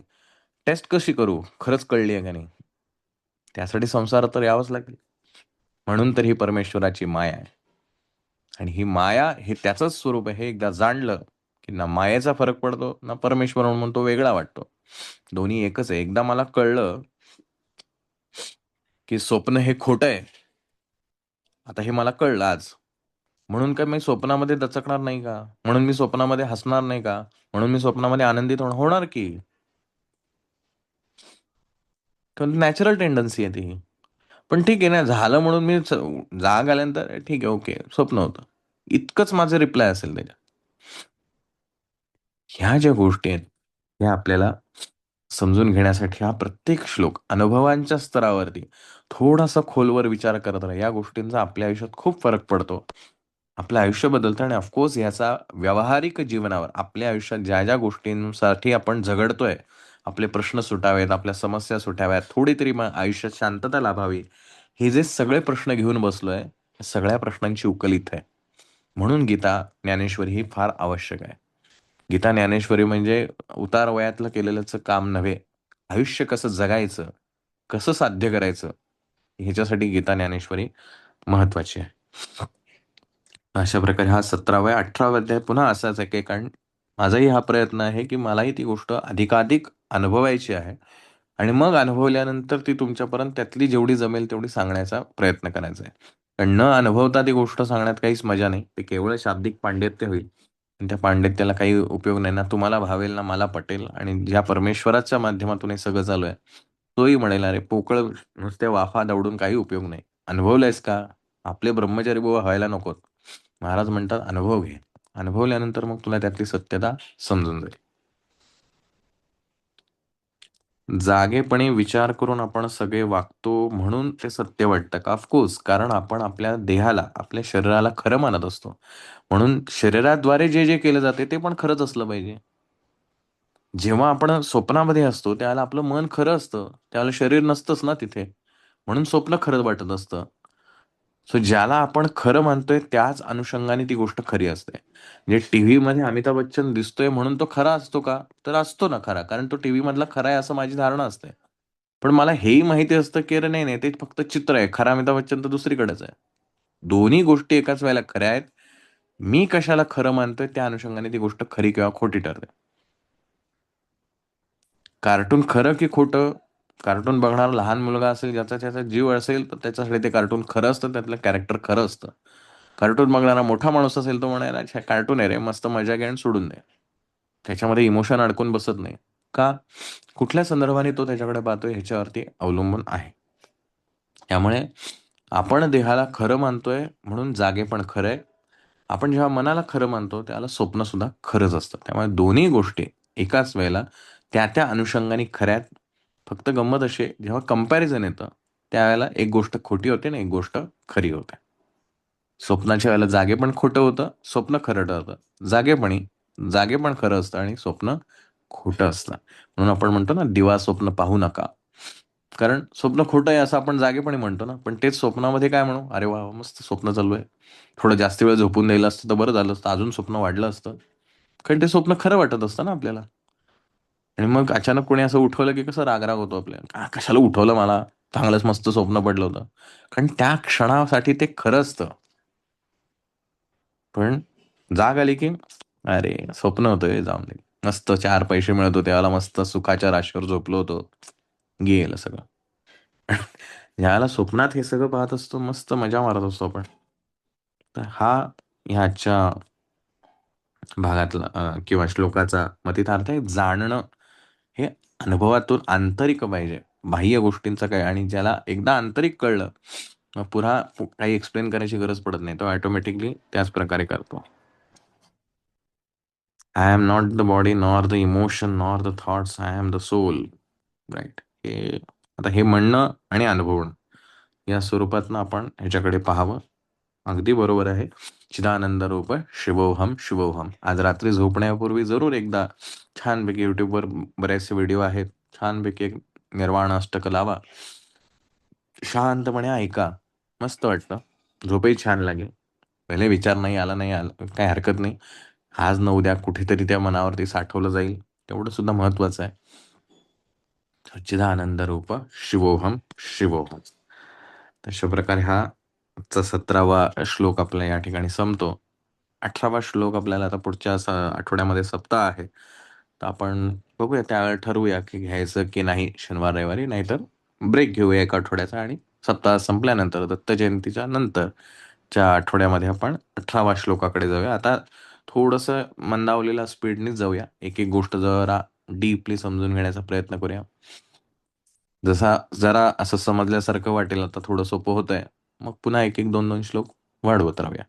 टेस्ट कशी करू? खरंच कळली आहे का नाही? त्यासाठी संसारात तर यावंच लागेल. म्हणून तर ही परमेश्वराची माया आहे. आणि ही माया हे त्याचंच स्वरूप आहे. हे एकदा जाणलं, की ना मायेचा फरक पडतो, ना परमेश्वर म्हणून तो वेगळा वाटतो. दोन्ही एकच आहे. एकदा मला कळलं, की स्वप्न हे खोटं आहे. आता हे मला कळलं आज. म्हणून काय मी स्वप्नामध्ये दचकणार नाही का? म्हणून मी स्वप्नामध्ये हसणार नाही का? म्हणून मी स्वप्नामध्ये आनंदित होणार की. कारण नॅचरल टेंडन्सी आहे ती. पण ठीक आहे ना, झालं म्हणून मी जाग आल्यानंतर ठीक आहे, ओके, स्वप्न होतं. इतकंच माझं रिप्लाय असेल त्याच्यात. ह्या ज्या गोष्टी आहेत, ह्या आपल्याला समजून घेण्यासाठी हा प्रत्येक श्लोक अनुभवांच्या स्तरावरती थोडासा खोलवर विचार करत राहा. या गोष्टींचा आपल्या आयुष्यात खूप फरक पडतो. आपलं आयुष्य बदलतं आणि ऑफकोर्स याचा व्यावहारिक जीवनावर आपल्या आयुष्यात ज्या-ज्या गोष्टींसाठी आपण झगडतोय, आपले प्रश्न सुटावेत, आपल्या समस्या सुटाव्यात, थोडी तरी मग आयुष्यात शांतता लाभावी, हे जे सगळे प्रश्न घेऊन बसलोय, या सगळ्या प्रश्नांची उकल इथं आहे. म्हणून गीता, ज्ञानेश्वरी ही फार आवश्यक आहे. गीता ज्ञानेश्वरी म्हणजे उतार वयातलं केलेलंच काम नव्हे. आयुष्य कसं जगायचं, कसं साध्य करायचं, ह्याच्यासाठी गीता ज्ञानेश्वरी महत्वाची आहे. अशा प्रकारे हा 17व्या 18व्या अध्याय पुन्हा असाच आहे, की कारण माझाही हा प्रयत्न आहे, की मलाही ती गोष्ट अधिकाधिक अनुभवायची आहे आणि मग अनुभवल्यानंतर ती तुमच्यापर्यंत त्यातली जेवढी जमेल तेवढी सांगण्याचा प्रयत्न करायचा आहे. कारण न अनुभवता ती गोष्ट सांगण्यात काहीच मजा नाही. ते केवळ शाब्दिक पांडित्य होईल. आणि त्या पांडित्याला काही उपयोग नाही ना तुम्हाला भावेल ना मला पटेल आणि ज्या परमेश्वराच्या माध्यमातून हे सगळं चालू आहे, तोही म्हणेल, "अरे पोकळ नुसत्या वाफा दवडून काही उपयोग नाही." अनुभवलंयस का? आपले ब्रह्मचारी बुवा व्हायला नकोत. महाराज म्हणतात, "अनुभव घे." अनुभवल्यानंतर मग तुला त्यातली सत्यता समजून जाईल. जागेपणी विचार करून आपण सगळे वागतो म्हणून ते सत्य वाटतं का? ऑफकोर्स. कारण आपण आपल्या देहाला, आपल्या शरीराला खरं मानत असतो. म्हणून शरीराद्वारे जे केलं जाते ते पण खरंच असलं पाहिजे. जेव्हा आपण स्वप्नामध्ये असतो त्यावेळेला आपलं मन खरं असतं. त्यावेळेला शरीर नसतंच ना तिथे. म्हणून स्वप्न खरं वाटत असतं. सो ज्याला आपण खरं मानतोय त्याच अनुषंगाने ती गोष्ट खरी असते. म्हणजे टीव्ही मध्ये अमिताभ बच्चन दिसतोय म्हणून तो खरा असतो का? तर असतो ना खरा, कारण तो टीव्ही मधला खरा आहे असं माझी धारणा असते. पण मला हेही माहिती असतं की अरे नाही नाही, ते फक्त चित्र आहे, खरा अमिताभ बच्चन तर दुसरीकडेच आहे. दोन्ही गोष्टी एकाच वेळेला खऱ्या आहेत. मी कशाला खरं मानतोय त्या अनुषंगाने ती गोष्ट खरी किंवा खोटी ठरते. कार्टून खरं की खोटं? कार्टून बघणारा लहान मुलगा असेल, ज्याचा त्याचा जीव असेल, तर त्याच्यासाठी ते कार्टून खरं असतं, त्यातलं कॅरेक्टर खरं असतं. कार्टून बघणारा मोठा माणूस असेल, तो म्हणायला "अच्छा, कार्टून आहे रे, मस्त मजा घे आणि सोडून दे." त्याच्यामध्ये इमोशन अडकून बसत नाही. का? कुठल्या संदर्भाने तो त्याच्याकडे पाहतोय ह्याच्यावरती अवलंबून आहे. त्यामुळे आपण देहाला खरं मानतोय म्हणून जागे पण खरंय. आपण जेव्हा मनाला खरं मानतो त्याला स्वप्न सुद्धा खरंच असतं. त्यामुळे दोन्ही गोष्टी एकाच वेळेला त्या त्या अनुषंगाने खऱ्यात. फक्त गंमत अशी आहे, जेव्हा कंपॅरिझन येतं त्यावेळेला एक गोष्ट खोटी होते आणि एक गोष्ट खरी होते. स्वप्नाच्या वेळेला जागे पण खोटं होतं, स्वप्न खरं ठरतं. जागेपणी जागे पण खरं असतं आणि स्वप्न खोटं असतं. म्हणून आपण म्हणतो ना, दिवा स्वप्न पाहू नका. कारण स्वप्न खोटं आहे असं आपण जागेपणी म्हणतो ना, पण तेच स्वप्नामध्ये काय म्हणू, "अरे वाह! मस्त स्वप्न चालू आहे." थोडं जास्त वेळ झोपून द्यायला असतं तर बरं झालं असतं, अजून स्वप्न वाढलं असतं. कारण ते स्वप्न खरं वाटत असतं ना आपल्याला. आणि मग अचानक कोणी असं उठवलं की कसं राग-राग होतो आपल्याला. कशाला उठवलं मला? चांगलंच मस्त स्वप्न पडलं होतं." कारण त्या क्षणासाठी ते खरं असतं. पण जाग आली की अरे स्वप्न होतं हे, जाऊन दे. मस्त 4 पैसे मिळत होते, मला मस्त सुखाच्या राशीवर झोपलो होतो. गेलं सगळं. ज्यावेळेला स्वप्नात हे सगळं पाहत असतो, मस्त मजा मारत असतो आपण. तर हा ह्याच्या भागातला किंवा श्लोकाचा मतितार्थ आहे. जाणणं हे अनुभवातून आंतरिक पाहिजे. बाह्य गोष्टींचं काय, आणि ज्याला एकदा आंतरिक कळलं, मग पुन्हा काही एक्सप्लेन करायची गरज पडत नाही. तो ऑटोमॅटिकली त्याच प्रकारे करतो. I am not the body nor the emotion nor the thoughts, I am the soul. Right. हे आता हे म्हणणं आणि अनुभवणं या स्वरूपातनं आपण ह्याच्याकडे पाहावं. अगदी बरोबर आहे. चिदानंद रूप शिवोहम शिवोहम. आज रात्री झोपण्यापूर्वी जरूर एकदा छानपैकी युट्यूबवर बरेचसे व्हिडिओ आहेत. छानपैकी एक निर्वाण अष्टक लावा. शांतपणे ऐका. मस्त वाटतं. झोपही छान लागेल. पहिले विचार नाही आला, नाही आला, काही हरकत नाही. आज न उद्या कुठेतरी त्या मनावरती साठवलं जाईल. तेवढं सुद्धा महत्वाचं आहे. सच्चिदानंद रूप शिवोहम शिवोहम. तशा प्रकारे हा आजचा 17वा श्लोक आपला या ठिकाणी संपतो. 18वा श्लोक आपल्याला आता पुढच्या आठवड्यामध्ये सप्ताह आहे. तर आपण बघूया, त्यावेळेला ठरवूया की घ्यायचं की नाही शनिवार रविवारी, नाहीतर ब्रेक घेऊया एक आठवड्याचा आणि सप्ताह संपल्यानंतर दत्त जयंतीच्या नंतरच्या आठवड्यामध्ये आपण 18वा श्लोकाकडे जाऊया. आता थोडंसं मंदावलेल्या स्पीडनेच जाऊया. एक एक गोष्ट जरा डीपली समजून घेण्याचा प्रयत्न करूया. जसा जरा असं समजल्यासारखं वाटेल, आता थोडं सोपं होतंय. मग पुन्हा एक एक 2-2 श्लोक वाढवत राहूया.